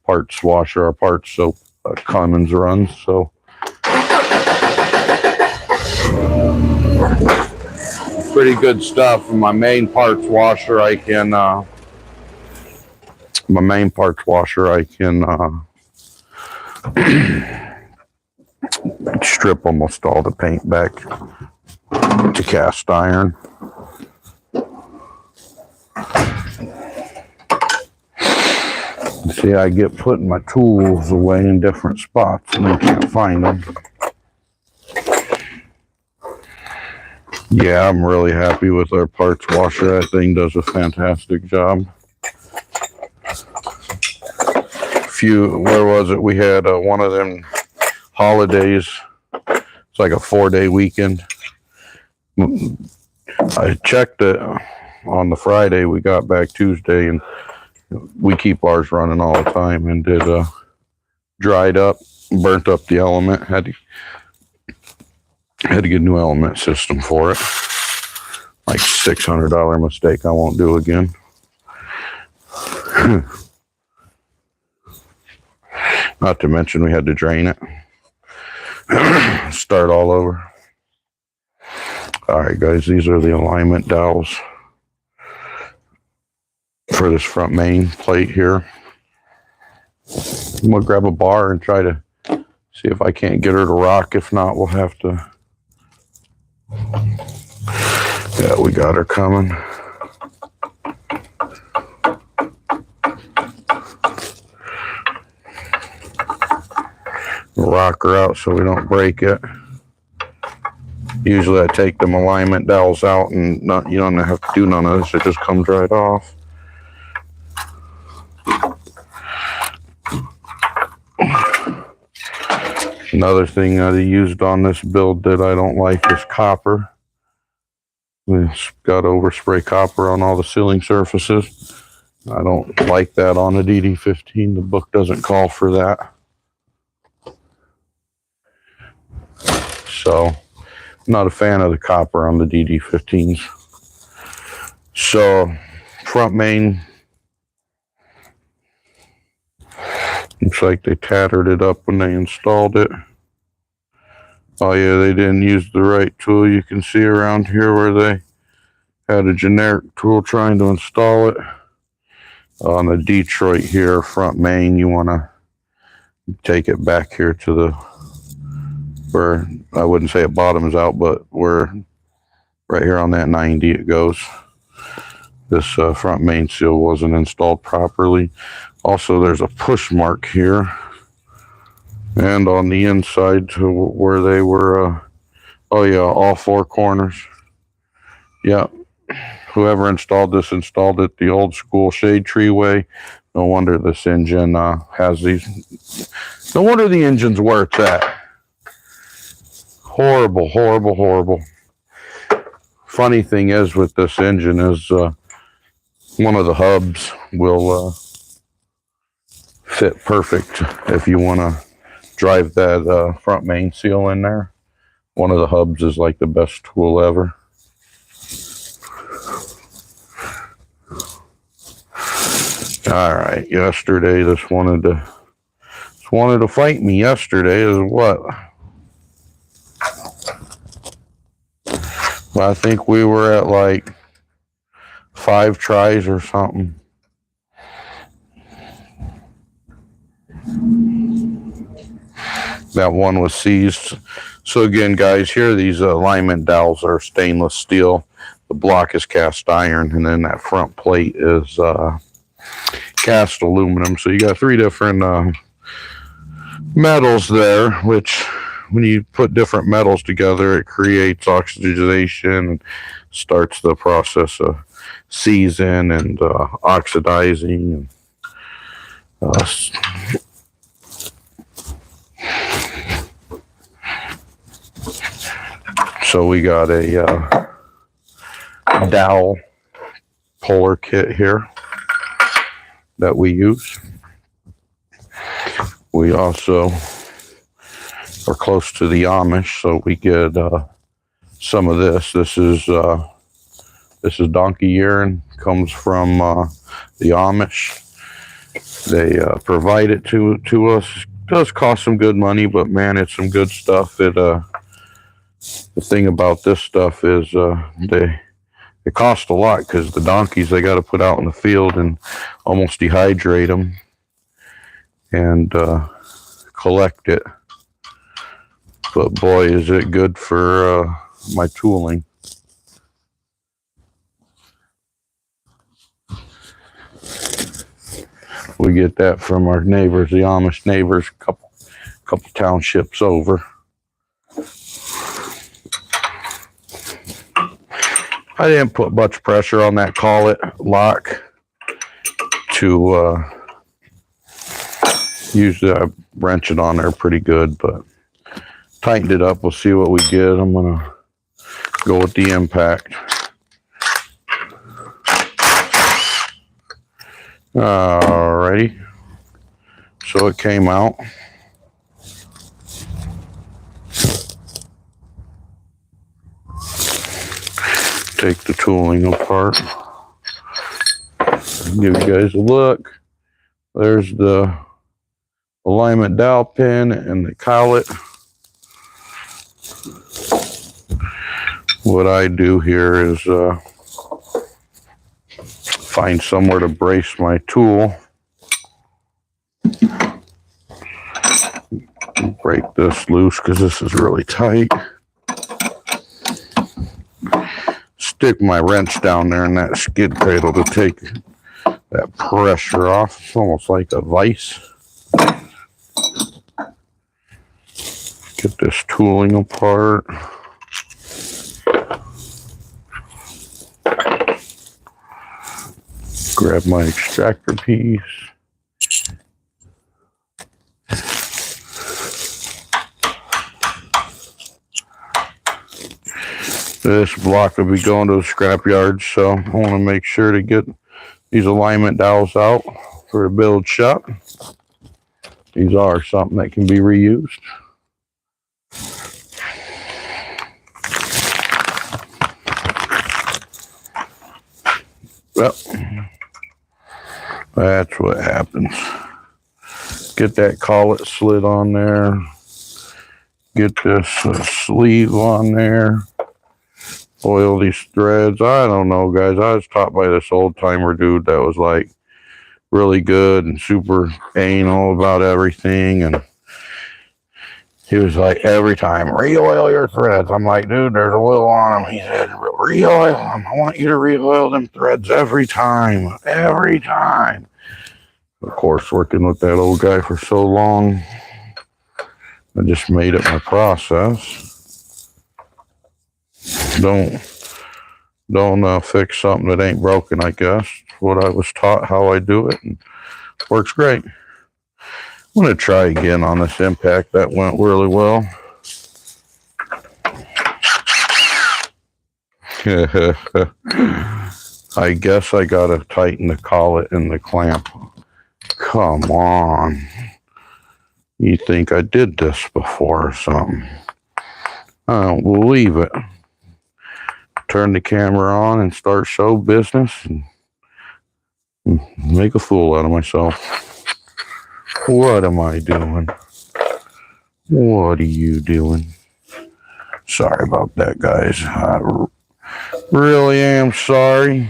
parts washer, our parts soap Cummins runs. So pretty good stuff. My main parts washer, I can strip almost all the paint back to cast iron. See, I get putting my tools away in different spots and I can't find them. Yeah, I'm really happy with our parts washer. That thing does a fantastic job. Where was it? We had one of them holidays. It's like a 4-day weekend. I checked it on the Friday. We got back Tuesday, and we keep ours running all the time, and it dried up, burnt up the element. Had to get a new element system for it. Like $600 mistake I won't do again. Not to mention we had to drain it. Start all over. Alright guys, these are the alignment dowels for this front main plate here. I'm going to grab a bar and try to see if I can't get her to rock. If not, we'll have to... Yeah, we got her coming. Rock her out so we don't break it. Usually I take them alignment dowels out and you don't have to do none of this. It just comes right off. Another thing that I used on this build that I don't like is copper. It's got overspray copper on all the sealing surfaces. I don't like that on a dd15. The book doesn't call for that. So, not a fan of the copper on the dd15s. So, front main. Looks like they tattered it up when they installed it. Oh yeah, they didn't use the right tool. You can see around here where they had a generic tool trying to install it. On the Detroit here, front main, you want to take it back here to the, where, I wouldn't say it bottoms out, but where, right here on that 90 it goes. This front main seal wasn't installed properly. Also, there's a push mark here. And on the inside to where they were, oh yeah, all 4 corners. Yeah, whoever installed this installed it the old school shade tree way. No wonder this engine has these. No wonder the engine's where it's at. Horrible, horrible, horrible. Funny thing is with this engine is one of the hubs will fit perfect if you want to drive that front main seal in there. One of the hubs is like the best tool ever. All right, yesterday this wanted to fight me. Yesterday is what? Well, I think we were at like 5 tries or something. That one was seized. So again, guys, here these alignment dowels are stainless steel. The block is cast iron, and then that front plate is cast aluminum. So you got 3 different metals there, which when you put different metals together, it creates oxidation and starts the process of seizing and oxidizing. So we got a dowel puller kit here that we use. We also are close to the Amish, so we get some of this. This is donkey urine, comes from the Amish. They provide it to us. It does cost some good money, but man, it's some good stuff. The thing about this stuff is it costs a lot because the donkeys, they got to put out in the field and almost dehydrate them and collect it. But boy, is it good for my tooling. We get that from our neighbors, the Amish neighbors, a couple townships over. I didn't put much pressure on that collet lock to usually I wrench it on there pretty good, but tightened it up. We'll see what we get. I'm gonna go with the impact. Alrighty, so it came out. Take the tooling apart. Give you guys a look. There's the alignment dowel pin and the collet. What I do here is find somewhere to brace my tool. Break this loose because this is really tight. Stick my wrench down there in that skid cradle to take that pressure off. It's almost like a vise. Get this tooling apart. Grab my extractor piece. This block will be going to the scrapyard, so I want to make sure to get these alignment dowels out for a build shop. These are something that can be reused. Well, that's what happens. Get that collet slid on there. Get this sleeve on there. Oil these threads. I don't know, guys. I was taught by this old timer dude that was like really good and super anal about everything, and he was like, every time, re-oil your threads. I'm like, dude, there's oil on them. He said, re-oil them. I want you to re-oil them threads every time. Every time. Of course, working with that old guy for so long, I just made it my process. Don't fix something that ain't broken, I guess. What I was taught, how I do it, and it works great. I'm going to try again on this impact. That went really well. I guess I got to tighten the collet and the clamp. Come on. You think I did this before or something? I don't believe it. Turn the camera on and start show business and make a fool out of myself. What am I doing? What are you doing? Sorry about that, guys. I really am sorry.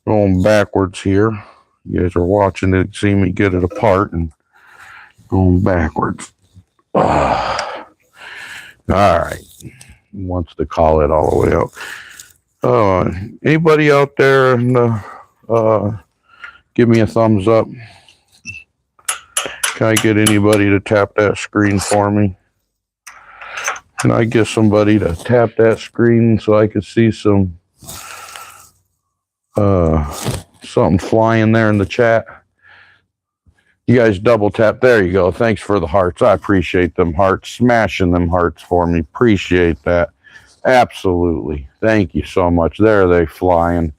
Going backwards here. You guys are watching to see me get it apart and going backwards. All right. Wants to call it all the way out. Anybody out there give me a thumbs up? Can I get anybody to tap that screen for me? Can I get somebody to tap that screen so I can see some something flying there in the chat? You guys double tap. There you go. Thanks for the hearts. I appreciate them hearts. Smashing them hearts for me. Appreciate that. Absolutely. Thank you so much. There they flying.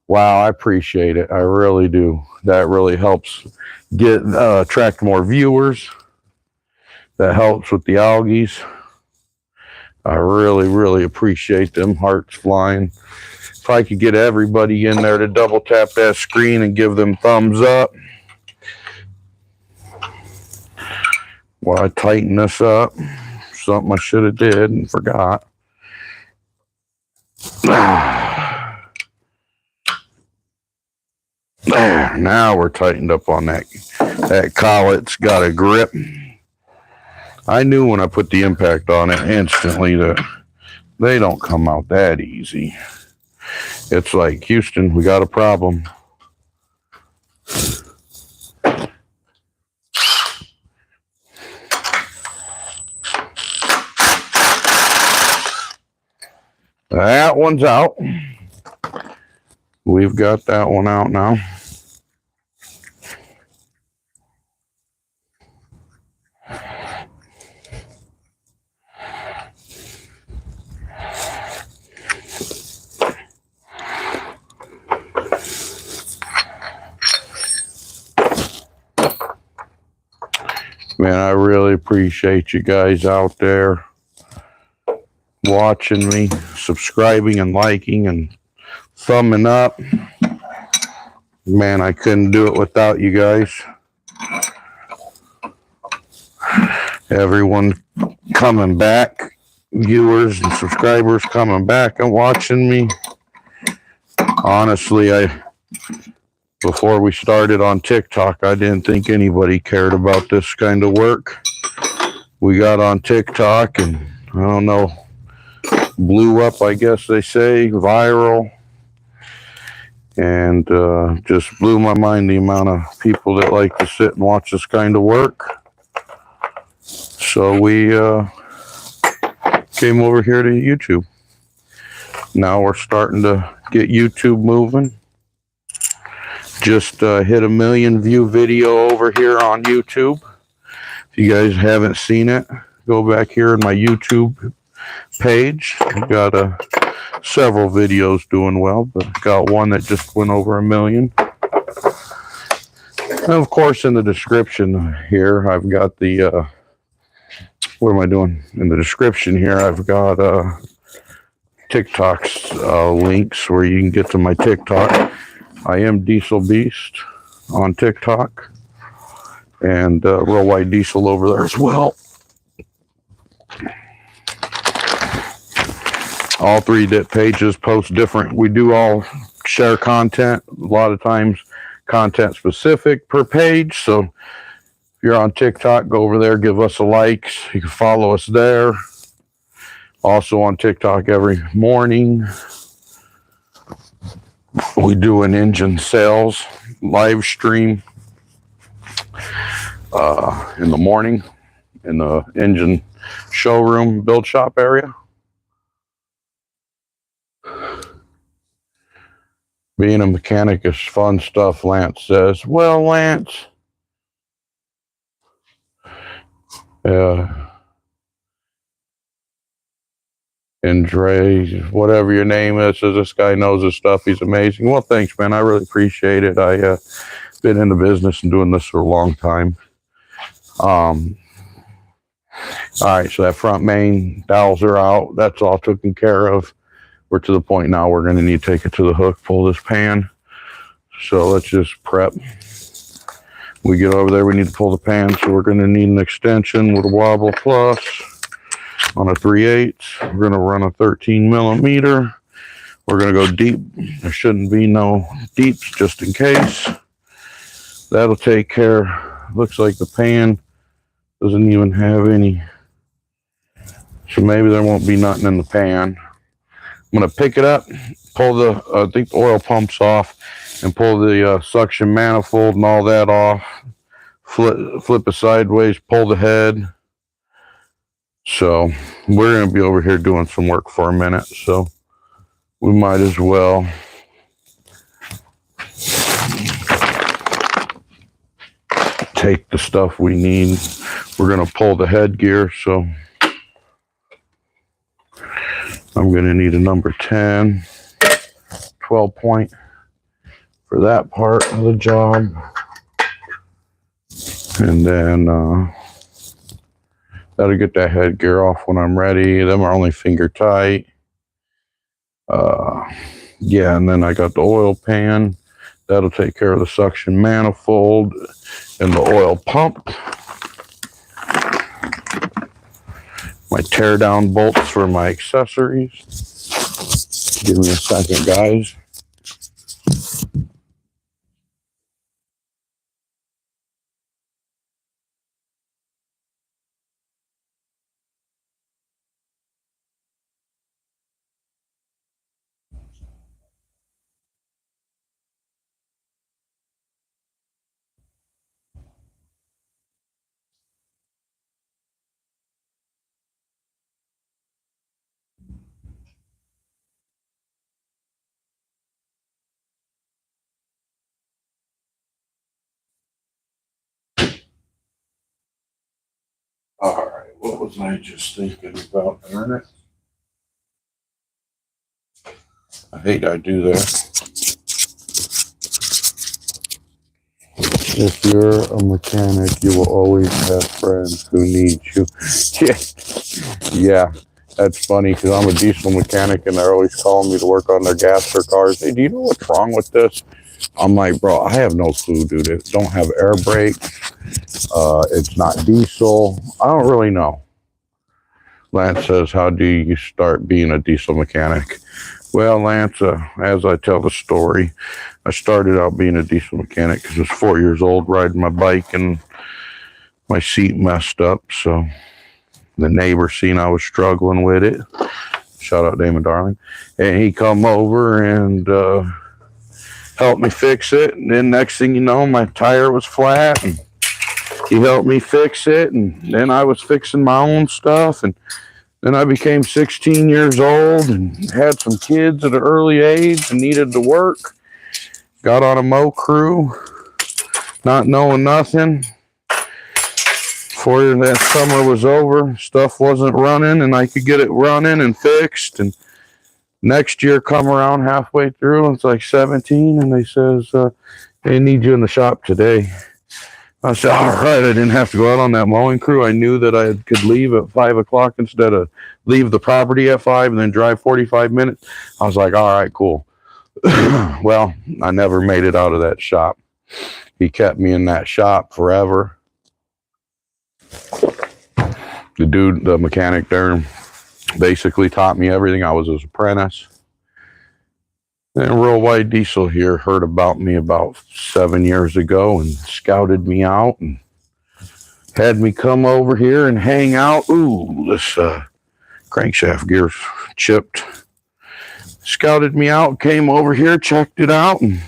Wow, I appreciate it. I really do. That really helps get attract more viewers. That helps with the algies. I really, really appreciate them hearts flying. If I could get everybody in there to double tap that screen and give them thumbs up. While I tighten this up, something I should have did and forgot. There, now we're tightened up on that. That collet's got a grip. I knew when I put the impact on it instantly that they don't come out that easy. It's like, Houston, we got a problem. That one's out. We've got that one out now. Man, I really appreciate you guys out there watching me, subscribing and liking and thumbing up. Man, I couldn't do it without you guys. Everyone coming back, viewers and subscribers coming back and watching me. Honestly, before we started on TikTok, I didn't think anybody cared about this kind of work. We got on TikTok and, I don't know, blew up, I guess they say, viral. And just blew my mind the amount of people that like to sit and watch this kind of work. So we came over here to YouTube. Now we're starting to get YouTube moving. Just hit a 1 million view video over here on YouTube. If you guys haven't seen it, go back here in my YouTube page. I've got several videos doing well, but got one that just went over 1 million. And of course, in the description here, I've got the what am I doing? In the description here, I've got TikTok's links where you can get to my TikTok. I am Diesel Beast on TikTok, and Real White Diesel over there as well. All three pages post different. We do all share content. A lot of times, content specific per page. So if you're on TikTok, go over there, give us a like. You can follow us there. Also on TikTok every morning, we do an engine sales live stream in the morning in the engine showroom build shop area. Being a mechanic is fun stuff, Lance says. Well, Lance, and Dre, whatever your name is, says this guy knows his stuff. He's amazing. Well, thanks, man. I really appreciate it. I been in the business and doing this for a long time. All right, so that front main dowels are out. That's all taken care of. We're to the point now we're going to need to take it to the hook, pull this pan. So let's just prep. We get over there, we need to pull the pan, so we're going to need an extension with a wobble plus on a 3/8. We're going to run a 13 millimeter. We're going to go deep. There shouldn't be no deeps just in case. That'll take care. Looks like the pan doesn't even have any. So maybe there won't be nothing in the pan. I'm going to pick it up, pull the, I think the oil pumps off, and pull the suction manifold and all that off. Flip it sideways, pull the head. So we're going to be over here doing some work for a minute, so we might as well take the stuff we need. We're going to pull the headgear, so I'm going to need a number 10, 12 point for that part of the job. And then that'll get that headgear off when I'm ready. Them are only finger tight. Yeah, and then I got the oil pan. That'll take care of the suction manifold and the oil pump. My teardown bolts for my accessories. Give me a second, guys. What was I just thinking about? Darn it. I hate I do that. If you're a mechanic, you will always have friends who need you. Yeah, that's funny because I'm a diesel mechanic and they're always calling me to work on their gas or cars. Hey, do you know what's wrong with this? I'm like, bro, I have no clue, dude. It don't have air brakes. It's not diesel. I don't really know. Lance says, how do you start being a diesel mechanic? Well, Lance, as I tell the story, I started out being a diesel mechanic because I was 4 years old riding my bike and my seat messed up. So the neighbor seen I was struggling with it. Shout out Damon Darling. And he come over and helped me fix it. And then next thing you know, my tire was flat. And he helped me fix it. And then I was fixing my own stuff. And then I became 16 years old and had some kids at an early age and needed to work. Got on a mow crew, not knowing nothing. Before that summer was over, stuff wasn't running and I could get it running and fixed. And next year come around halfway through, it's like 17, and they says, they need you in the shop today. I said, all right, I didn't have to go out on that mowing crew. I knew that I could leave at 5 o'clock instead of leave the property at 5 and then drive 45 minutes. I was like, all right, cool. Well, I never made it out of that shop. He kept me in that shop forever. The dude, the mechanic there, basically taught me everything. I was his apprentice. And Real Wide Diesel here heard about me about 7 years ago and scouted me out and had me come over here and hang out. Ooh, this crankshaft gear's chipped. Scouted me out, came over here, checked it out, and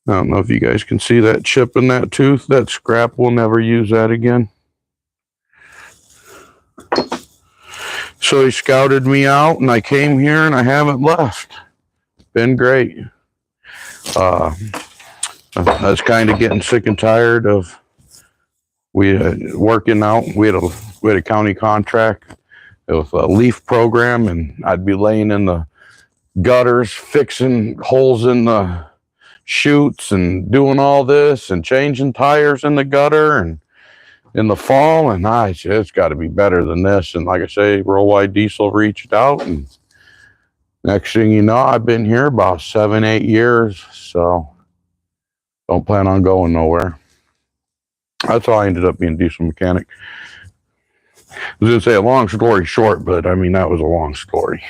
I don't know if you guys can see that chip in that tooth. That scrap, we'll never use that again. So he scouted me out and I came here and I haven't left. Been great. I was kind of getting sick and tired of working out. We had a county contract with a leaf program, and I'd be laying in the gutters, fixing holes in the chutes and doing all this and changing tires in the gutter and in the fall. And I said, it's got to be better than this. And like I say, Real Wide Diesel reached out, and next thing you know, I've been here about 7, 8 years, so don't plan on going nowhere. That's how I ended up being a diesel mechanic. I was going to say a long story short, but I mean, that was a long story.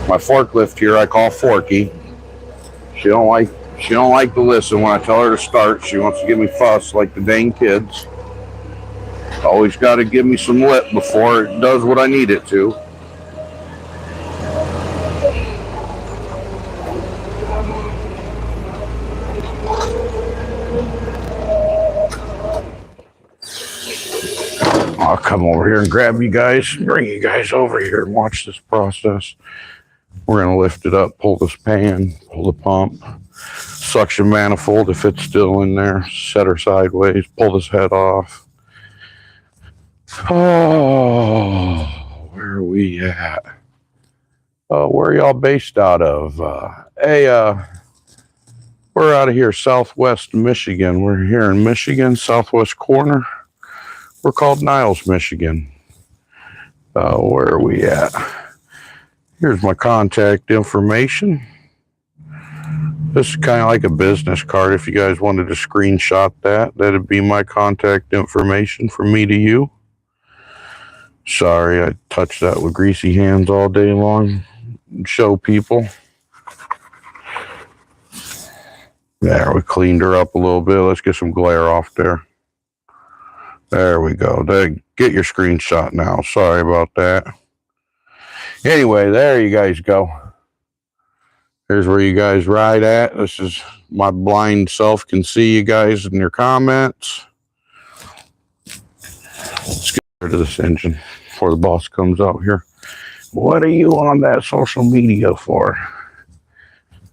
My forklift here, I call Forky. She don't like to listen when I tell her to start. She wants to give me fuss like the dang kids. Always got to give me some lip before it does what I need it to. I'll come over here and grab you guys, bring you guys over here and watch this process. We're going to lift it up, pull this pan, pull the pump, suction manifold if it's still in there, set her sideways, pull this head off. Oh, where are we at? Where are y'all based out of? We're out of here, Southwest Michigan. We're here in Michigan, Southwest corner. We're called Niles, Michigan. Where are we at? Here's my contact information. This is kind of like a business card. If you guys wanted to screenshot that, that'd be my contact information from me to you. Sorry, I touched that with greasy hands all day long. Show people. There, we cleaned her up a little bit. Let's get some glare off there. There we go. Get your screenshot now. Sorry about that. Anyway, there you guys go. Here's where you guys ride at. This is my blind self can see you guys in your comments. Let's get rid of this engine before the boss comes out here. What are you on that social media for?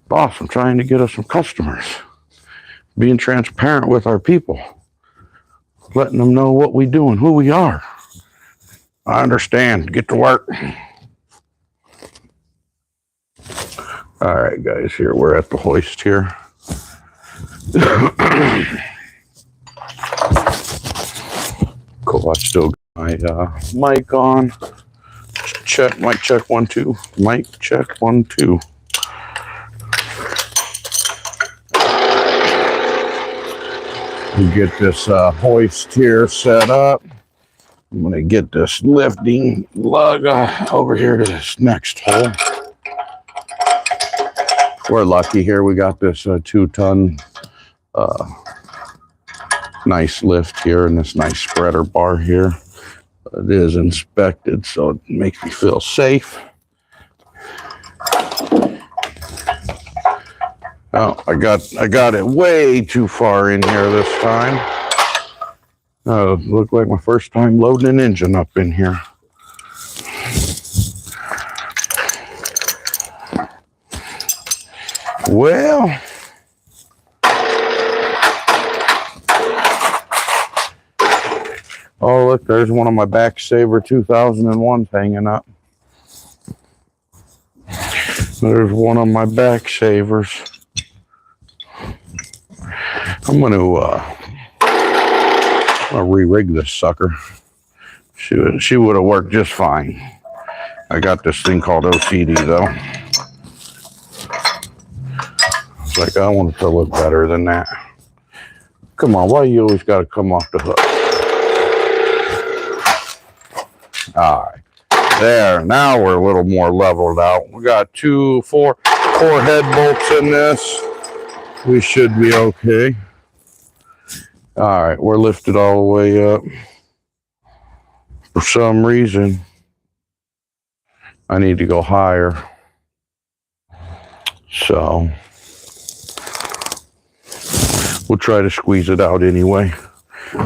Boss, I'm trying to get us some customers. Being transparent with our people. Letting them know what we do and who we are. I understand. Get to work. All right, guys, here we're at the hoist here. Cool, I still got my mic on. Check, mic check 1 2. Mic check 1 2. We get this hoist here set up. I'm gonna get this lifting lug over here to this next hole. We're lucky here. We got this 2-ton nice lift here and this nice spreader bar here. It is inspected, so it makes me feel safe. Oh, I got it way too far in here this time. Looked like my first time loading an engine up in here. Well, oh look, there's one of my back saver 2001s hanging up. There's one of my back savers. I'm gonna re-rig this sucker. She would have worked just fine. I got this thing called OCD though. It's like I want it to look better than that. Come on, why you always gotta come off the hook? All right, there. Now we're a little more leveled out. We got 4 head bolts in this. We should be okay. All right, we're lifted all the way up. For some reason, I need to go higher. So, we'll try to squeeze it out anyway.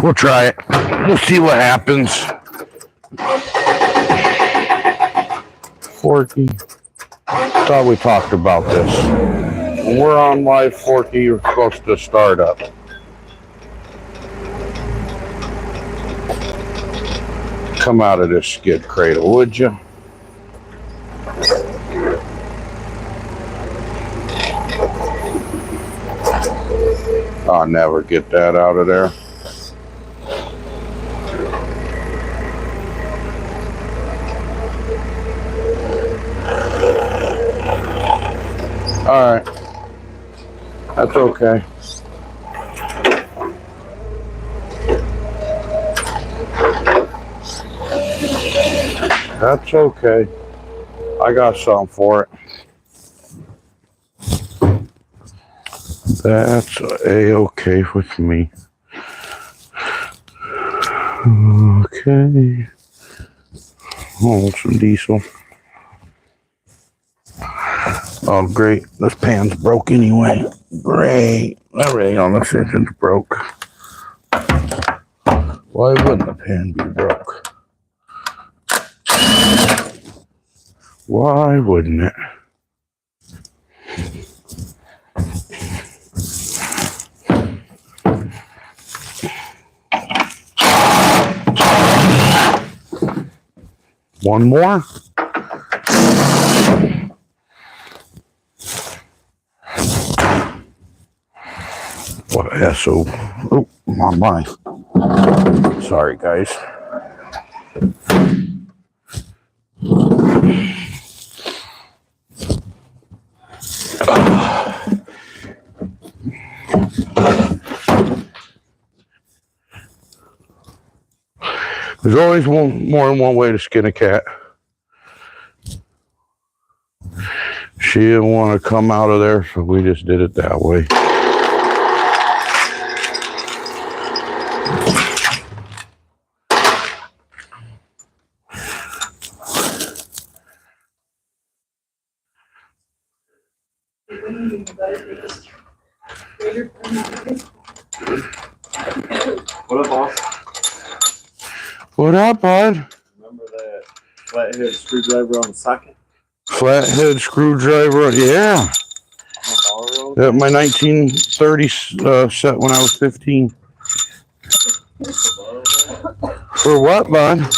We'll try it. We'll see what happens. Forky. Thought we talked about this. When we're on live Forky, you're supposed to start up. Come out of this skid cradle, would you? I'll never get that out of there. All right. That's okay. That's okay. I got something for it. That's a-okay with me. Okay. Oh, some diesel. Oh, great. This pan's broke anyway. Great. Everything on this engine's broke. Why wouldn't the pan be broke? Why wouldn't it? One more. What a SO. Oh, my. Sorry, guys. There's always more than one way to skin a cat. She didn't want to come out of there, so we just did it that way. What up, boss? What up, bud? Remember that flathead screwdriver on the socket? Flathead screwdriver, yeah. At my 1930 set when I was 15. For what, bud?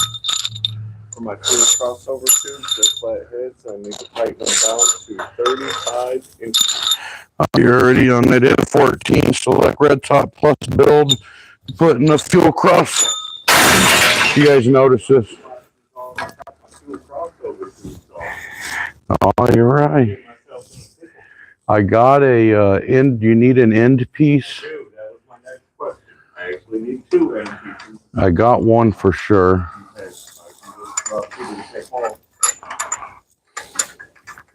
For my clear crossover tubes, they're flatheads, I need to tighten them down to 35 inches. You're already on that dd15 select red top plus build, putting the fuel cross. You guys notice this? Oh, you're right. I got a end. You need an end piece? That was my next question. I actually need 2 end pieces. I got one for sure.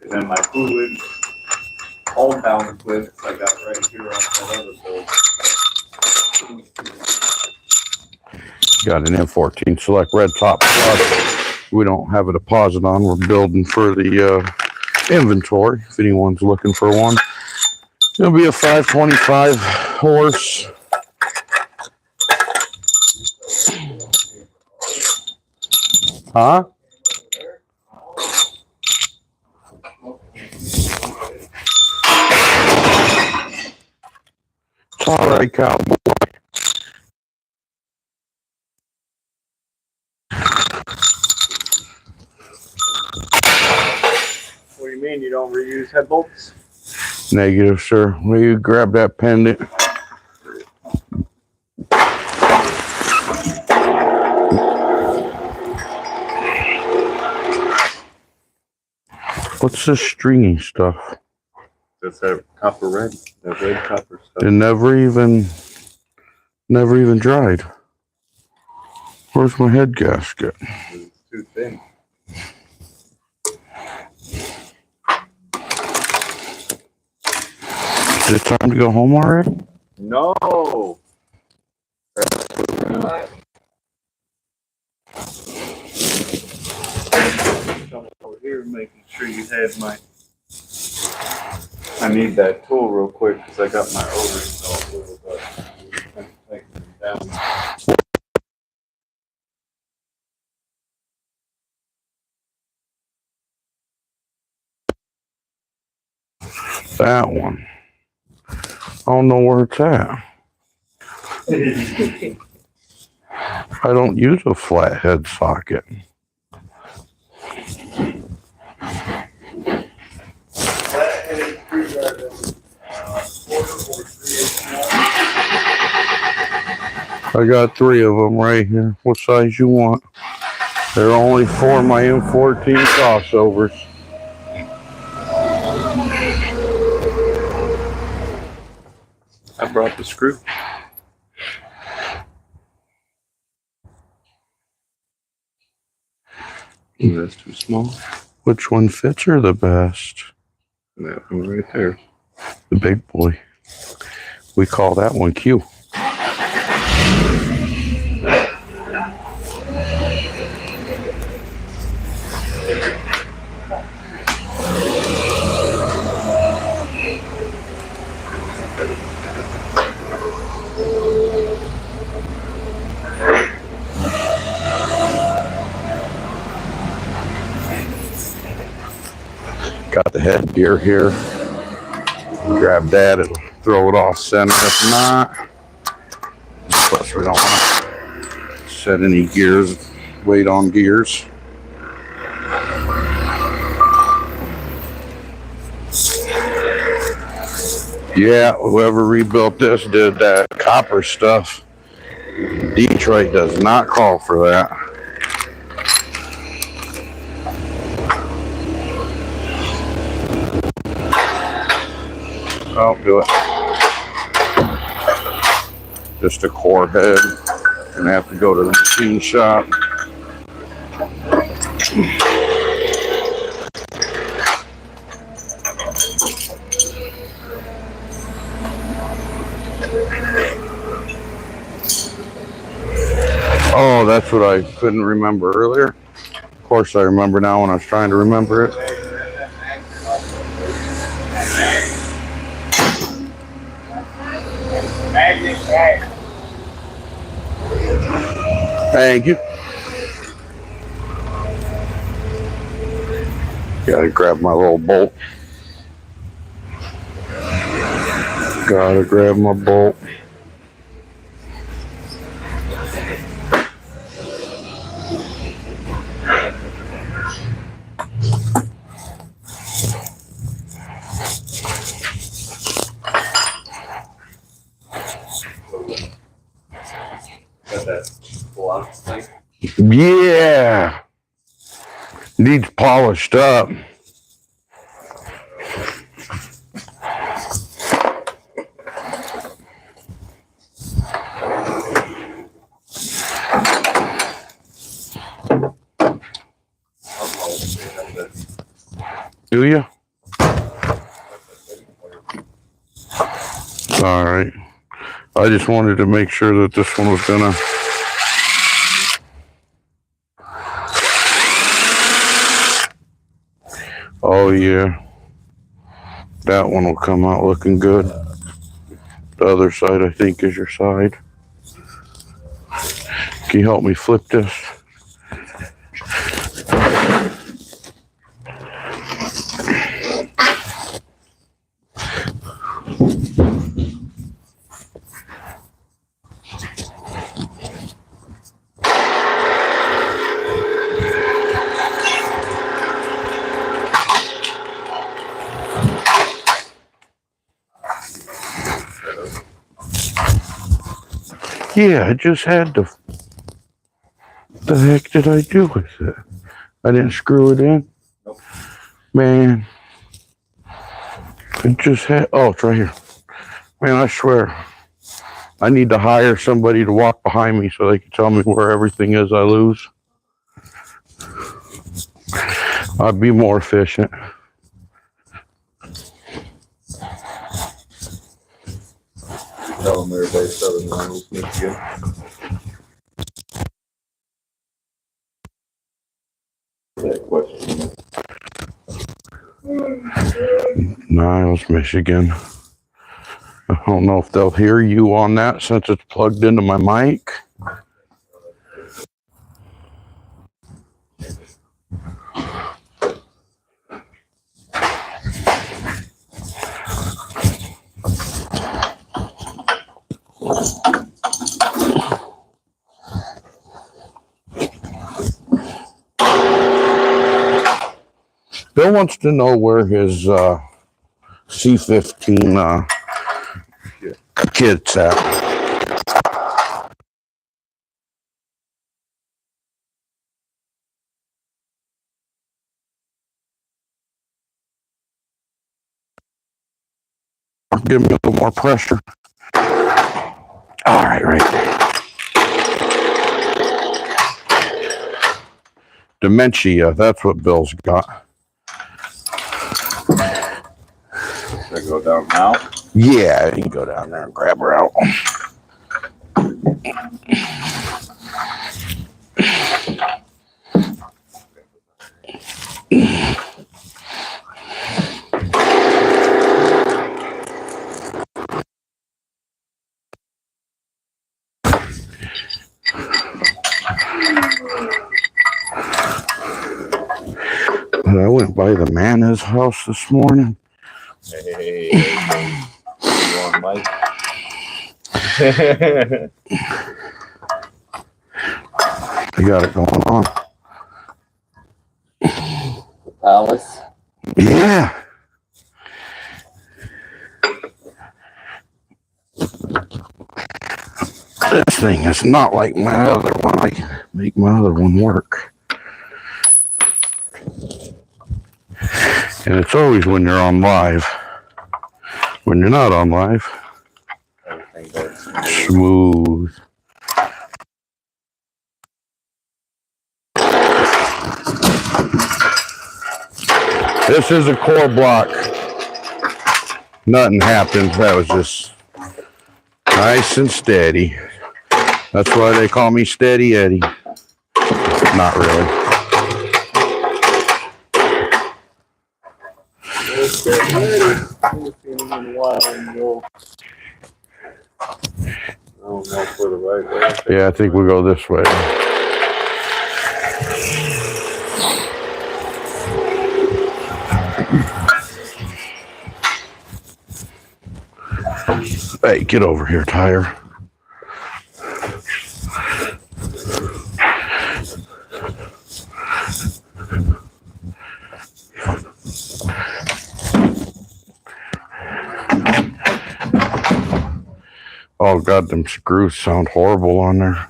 And then my fluid, all down clips I got right here on that other board. Got an M14 select red top plus. We don't have a deposit on. We're building for the inventory if anyone's looking for one. It'll be a 525 horse. Huh? It's all right, cowboy. What do you mean you don't reuse head bolts? Negative, sir. Will you grab that pendant? What's this stringy stuff? That's that copper red, that red copper stuff. It never even dried. Where's my head gasket? It's too thin. Is it time to go home already? No. Come over here, making sure you have my. I need that tool real quick because I got my O-rings all little bit. Take them down. That one. I don't know where it's at. I don't use a flathead socket. I got 3 of them right here. What size you want? They're only for my M14 crossovers. I brought the screw. Ooh, that's too small. Which one fits her the best? That one right there. The big boy. We call that one Q. Got the headgear here. Grab that, it'll throw it off center. If not, plus we don't want to set any gears, weight on gears. Yeah, whoever rebuilt this did that copper stuff. Detroit does not call for that. I'll do it. Just a core head. Gonna have to go to the machine shop. Oh, that's what I couldn't remember earlier. Of course I remember now when I was trying to remember it. Thank you. Gotta grab my little bolt. Gotta grab my bolt. Got that block thing. Yeah. Needs polished up. Do you? All right. I just wanted to make sure that this one was gonna. Oh yeah. That one will come out looking good. The other side, I think, is your side. Can you help me flip this? Yeah, I just had to. What the heck did I do with it? I didn't screw it in? Nope. Man. I just had. Oh, it's right here. Man, I swear. I need to hire somebody to walk behind me so they can tell me where everything is I lose. I'd be more efficient. Tell them they're based out of Niles, Michigan. That question. Niles, Michigan. I don't know if they'll hear you on that since it's plugged into my mic. Bill wants to know where his C15 kit's at. Give me a little more pressure. All right, right there. Dementia, that's what Bill's got. Should I go down now? Yeah, you can go down there and grab her out. I went by the Mana's house this morning. Hey, you on Mike? You got it going on. Palace? Yeah. This thing is not like my other one. I can make my other one work. And it's always when you're on live. When you're not on live, Everything goes smooth. This is a core block. Nothing happens. That was just nice and steady. That's why they call me Steady Eddie. Not really. Yeah, I think we go this way. Hey, get over here, tire. Oh God, them screws sound horrible on there.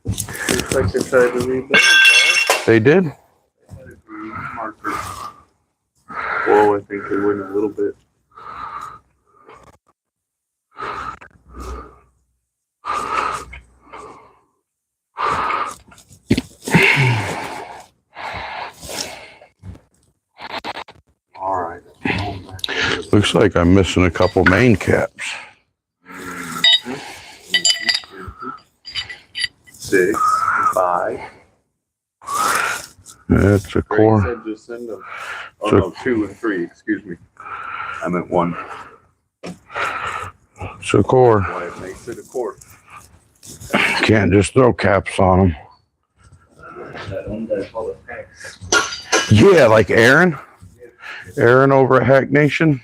Looks like they tried to rebuild, Paul. They did? They had a green marker. Whoa, I think they went a little bit. All right. Looks like I'm missing a couple main caps. 6, 5. That's a Greg core. said just send them. Oh So- no, 2 and 3. Excuse me. I meant 1. It's a core. Why it makes it a quart. Can't just throw caps on them. That one that called it packs. Yeah, like Aaron. Aaron over at Hack Nation.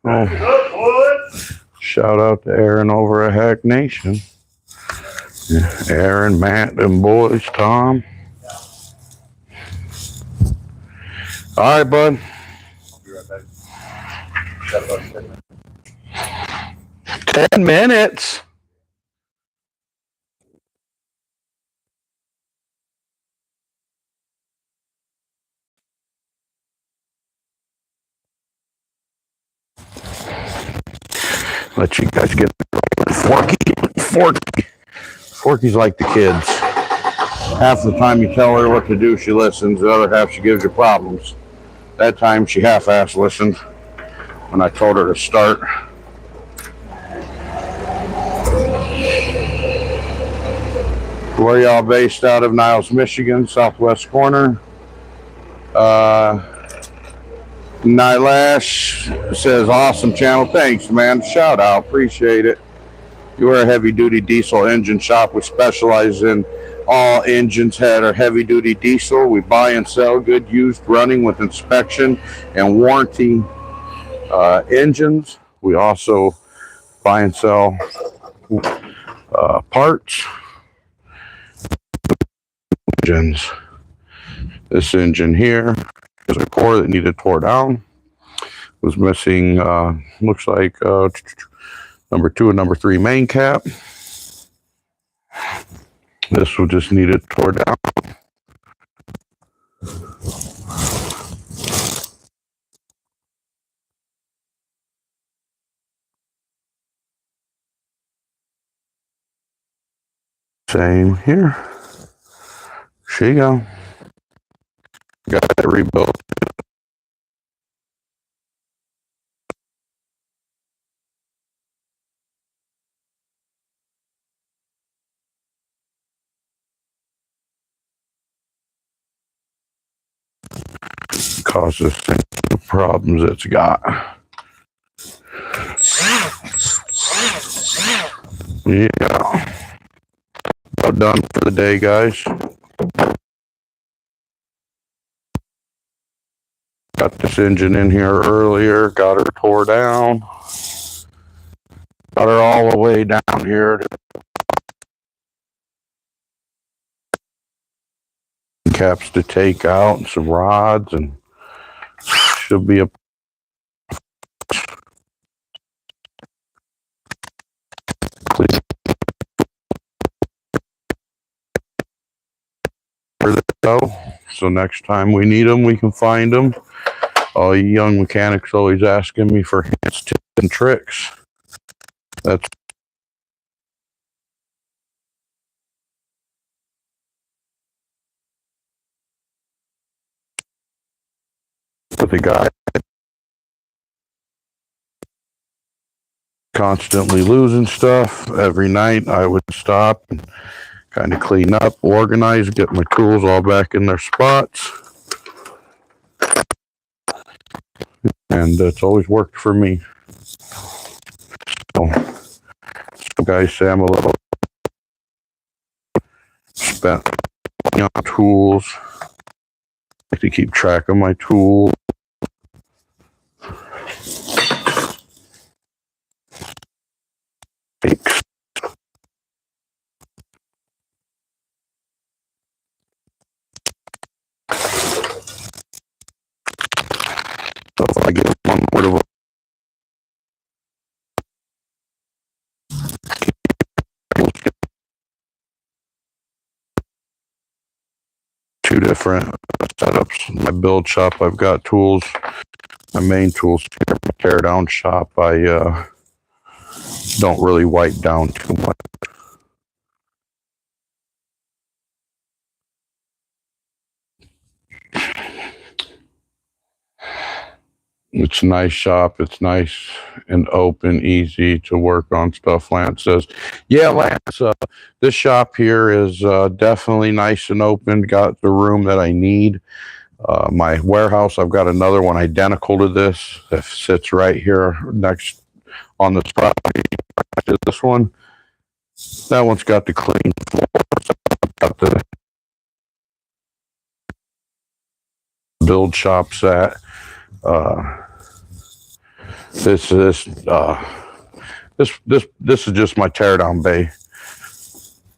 Oh, shout out to Aaron over at Hack Nation. Yeah, Aaron, Matt, and boys, Tom. All right, bud. I'll be right back. Got about 10 minutes. 10 minutes. Let you guys get Forky's like the kids. Half the time you tell her what to do, she listens. The other half, she gives you problems. That time, she half-ass listened when I told her to start. Where y'all based out of? Niles, Michigan, southwest corner. Nylash says, awesome channel. Thanks, man. Shout out. Appreciate it. You are a heavy-duty diesel engine shop. We specialize in all engines that are heavy-duty diesel. We buy and sell good used running with inspection and warranty engines. We also buy and sell parts. Engines. This engine here is a core that needed tore down. Was missing, looks like number 2 and number 3 main cap. This will just need it tore down. Same here. There you go. Got it rebuilt. Causes the problems it's got. Yeah. About done for the day, guys. Got this engine in here earlier, got her tore down. Got her all the way down here. Caps to take out and some rods, and should be a so next time we need them, we can find them. All you young mechanics always asking me for hints, tips, and tricks. That's what the guy constantly losing stuff. Every night I would stop and kind of clean up, organize, get my tools all back in their spots. And it's always worked for me. So guys say I'm a little spent money on tools. I like to keep track of my tools. So if I get one word of two different setups. My build shop, I've got tools. My main tools here. My tear down shop, I don't really wipe down too much. It's a nice shop. It's nice and open, easy to work on stuff. Lance says, yeah, Lance, this shop here is definitely nice and open. Got the room that I need. My warehouse, I've got another one identical to this that sits right here next on this property. This one, that one's got the clean floor. Got the build shop set. This is just my teardown bay.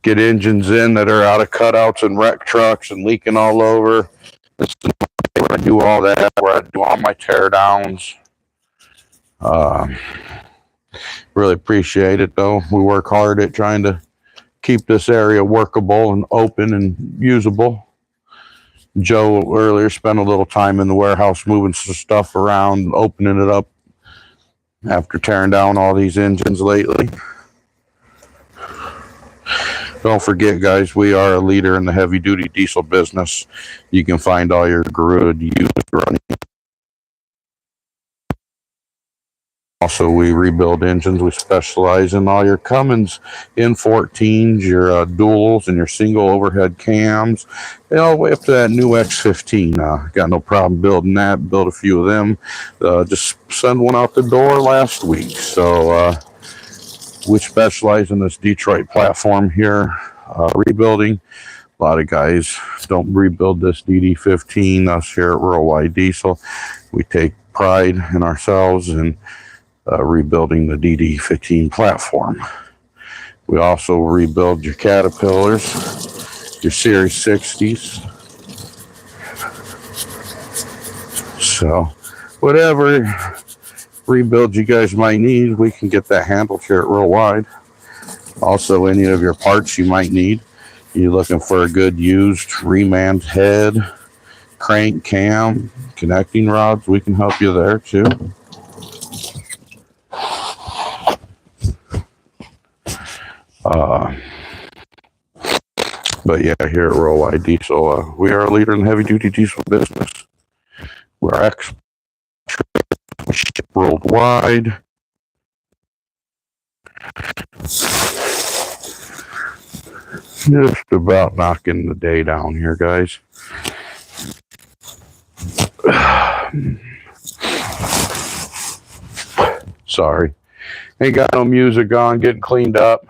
Get engines in that are out of cutouts and wreck trucks and leaking all over. This is where I do all that, where I do all my teardowns. Really appreciate it though. We work hard at trying to keep this area workable and open and usable. Joe earlier spent a little time in the warehouse moving some stuff around, opening it up after tearing down all these engines lately. Don't forget, guys, we are a leader in the heavy-duty diesel business. You can find all your good used running. Also, we rebuild engines. We specialize in all your Cummins N14s, your duals, and your single overhead cams, and all the way up to that new X15. Got no problem building that. Built a few of them. Just sent one out the door last week. So we specialize in this Detroit platform here, rebuilding. A lot of guys don't rebuild this dd15. Us here at Worldwide Diesel, we take pride in ourselves and rebuilding the dd15 platform. We also rebuild your Caterpillars, your Series 60s. So whatever rebuild you guys might need, we can get that handled here at Worldwide. Also, any of your parts you might need. You're looking for a good used reman head, crank, cam, connecting rods, we can help you there too. But yeah, here at Worldwide Diesel, we are a leader in the heavy-duty diesel business. We're experts. We ship worldwide. Just about knocking the day down here, guys. Sorry. Ain't got no music on, getting cleaned up.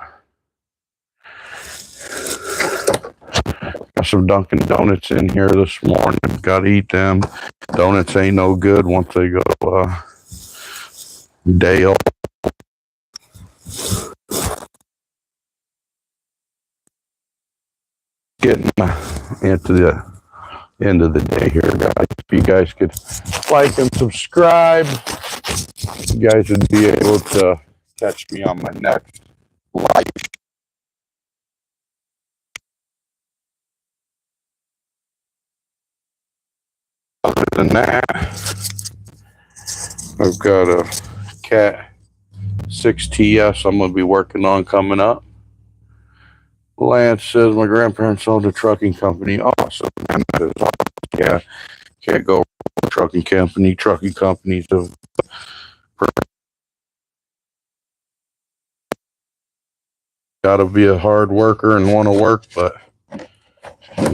Got some Dunkin' Donuts in here this morning. Gotta eat them. Donuts ain't no good once they go day old. Getting into the end of the day here, guys. If you guys could like and subscribe, you guys would be able to catch me on my next live. Other than that, I've got a Cat 6TS I'm going to be working on coming up. Lance says my grandparents owned a trucking company. Awesome, man. That is awesome. Yeah, can't go wrong with trucking company. Trucking companies have got to be a hard worker and want to work, but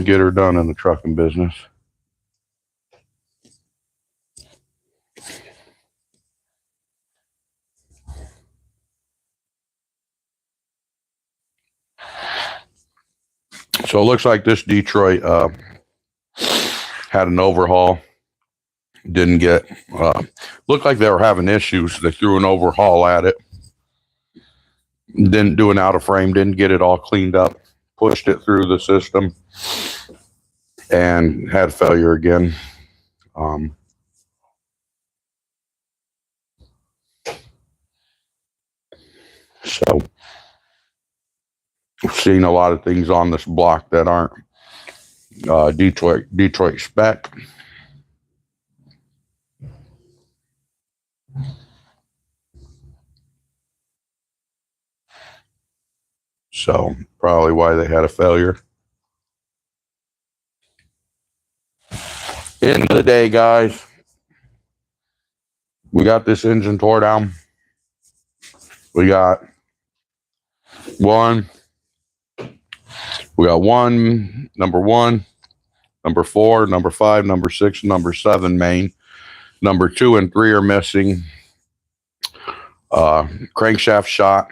get her done in the trucking business. So it looks like this Detroit had an overhaul. Didn't get, looked like they were having issues. They threw an overhaul at it. Didn't do an out of frame, didn't get it all cleaned up, pushed it through the system, and had failure again. So, seeing a lot of things on this block that aren't Detroit spec. So, probably why they had a failure. End of the day, guys, we got this engine tore down. We got one, number 1, number 4, number 5, number 6, number 7 main. Number 2 and 3 are missing. Crankshaft shot.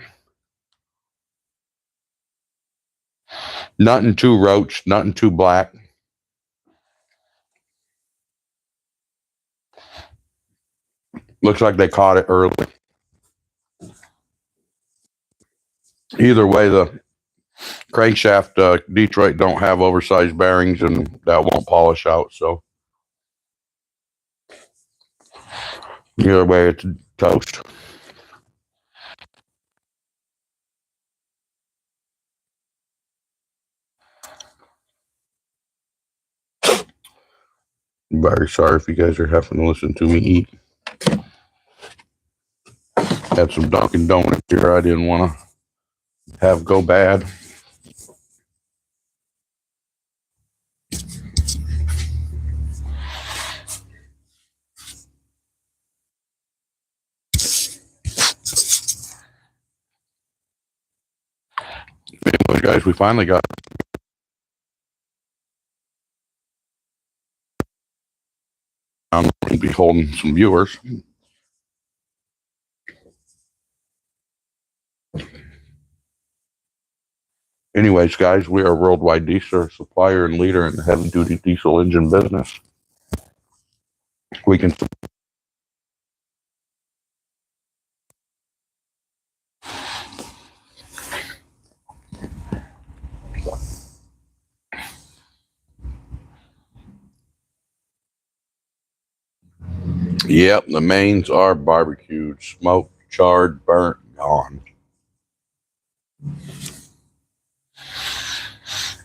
Nothing too roach, nothing too black. Looks like they caught it early. Either way, the crankshaft, Detroit don't have oversized bearings, and that won't polish out. So either way, it's toast. Very sorry if you guys are having to listen to me eat. Had some Dunkin' Donuts here I didn't want to have go bad. Anyway, guys, we finally got to be holding some viewers. Anyways, guys, we are a worldwide diesel supplier and leader in the heavy-duty diesel engine business. We can Yep, the mains are barbecued, smoked, charred, burnt, gone.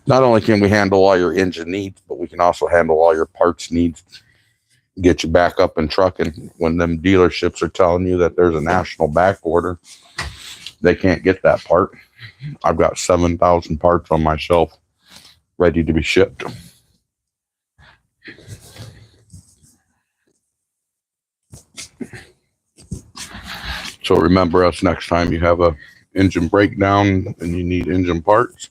Not only can we handle all your engine needs, but we can also handle all your parts needs. Get you back up and trucking. When them dealerships are telling you that there's a national back order, they can't get that part. I've got 7,000 parts on my shelf ready to be shipped. So remember us next time you have a engine breakdown and you need engine parts.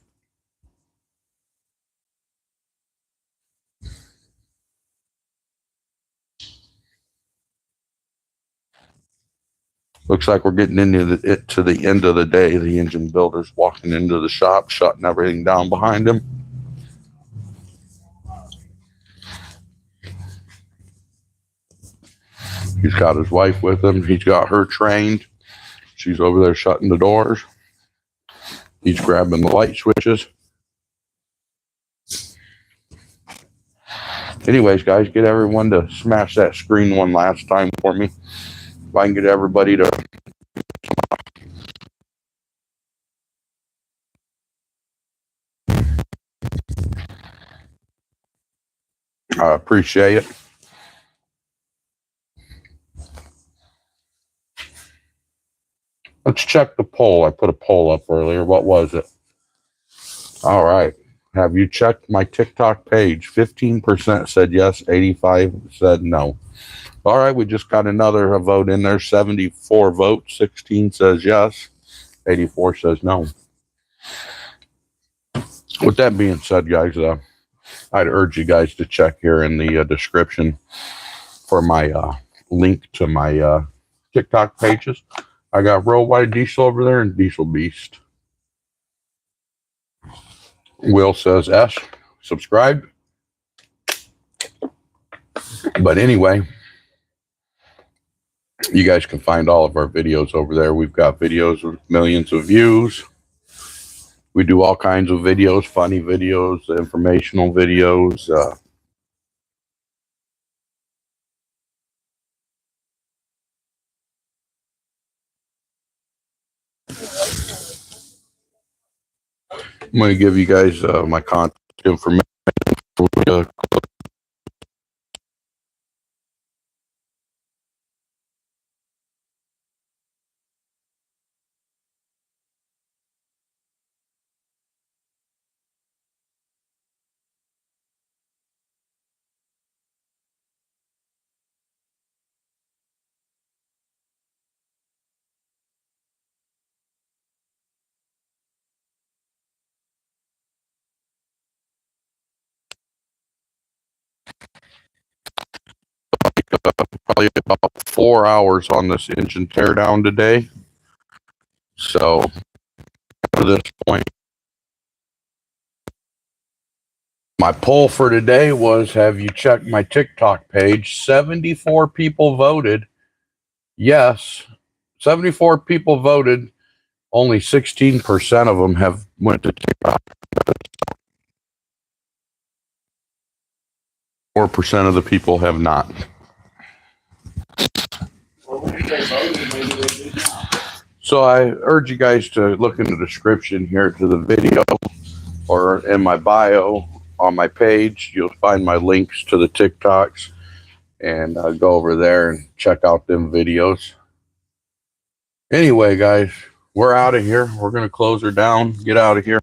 Looks like we're getting into to the end of the day. The engine builder's walking into the shop, shutting everything down behind him. He's got his wife with him. He's got her trained. She's over there shutting the doors. He's grabbing the light switches. Anyways, guys, get everyone to smash that screen one last time for me. If I can get everybody to... I appreciate it. Let's check the poll. I put a poll up earlier. What was it? All right. Have you checked my TikTok page? 15% said yes, 85% said no. All right, we just got another vote in there. 74 votes, 16 says yes, 84 says no. With that being said, guys, I'd urge you guys to check here in the description for my link to my TikTok pages. I got Worldwide Diesel over there and Diesel Beast. Will says S. Subscribe. But anyway, you guys can find all of our videos over there. We've got videos with millions of views. We do all kinds of videos, funny videos, informational videos. I'm going to give you guys my contact information. Probably about 4 hours on this engine teardown today. So at this point, my poll for today was, have you checked my TikTok page? 74 people voted yes. 74 people voted. Only 16% of them have went to TikTok. 4% of the people have not. So I urge you guys to look in the description here to the video, or in my bio on my page. You'll find my links to the TikToks, and go over there and check out them videos. Anyway, guys, we're out of here. We're going to close her down, get out of here.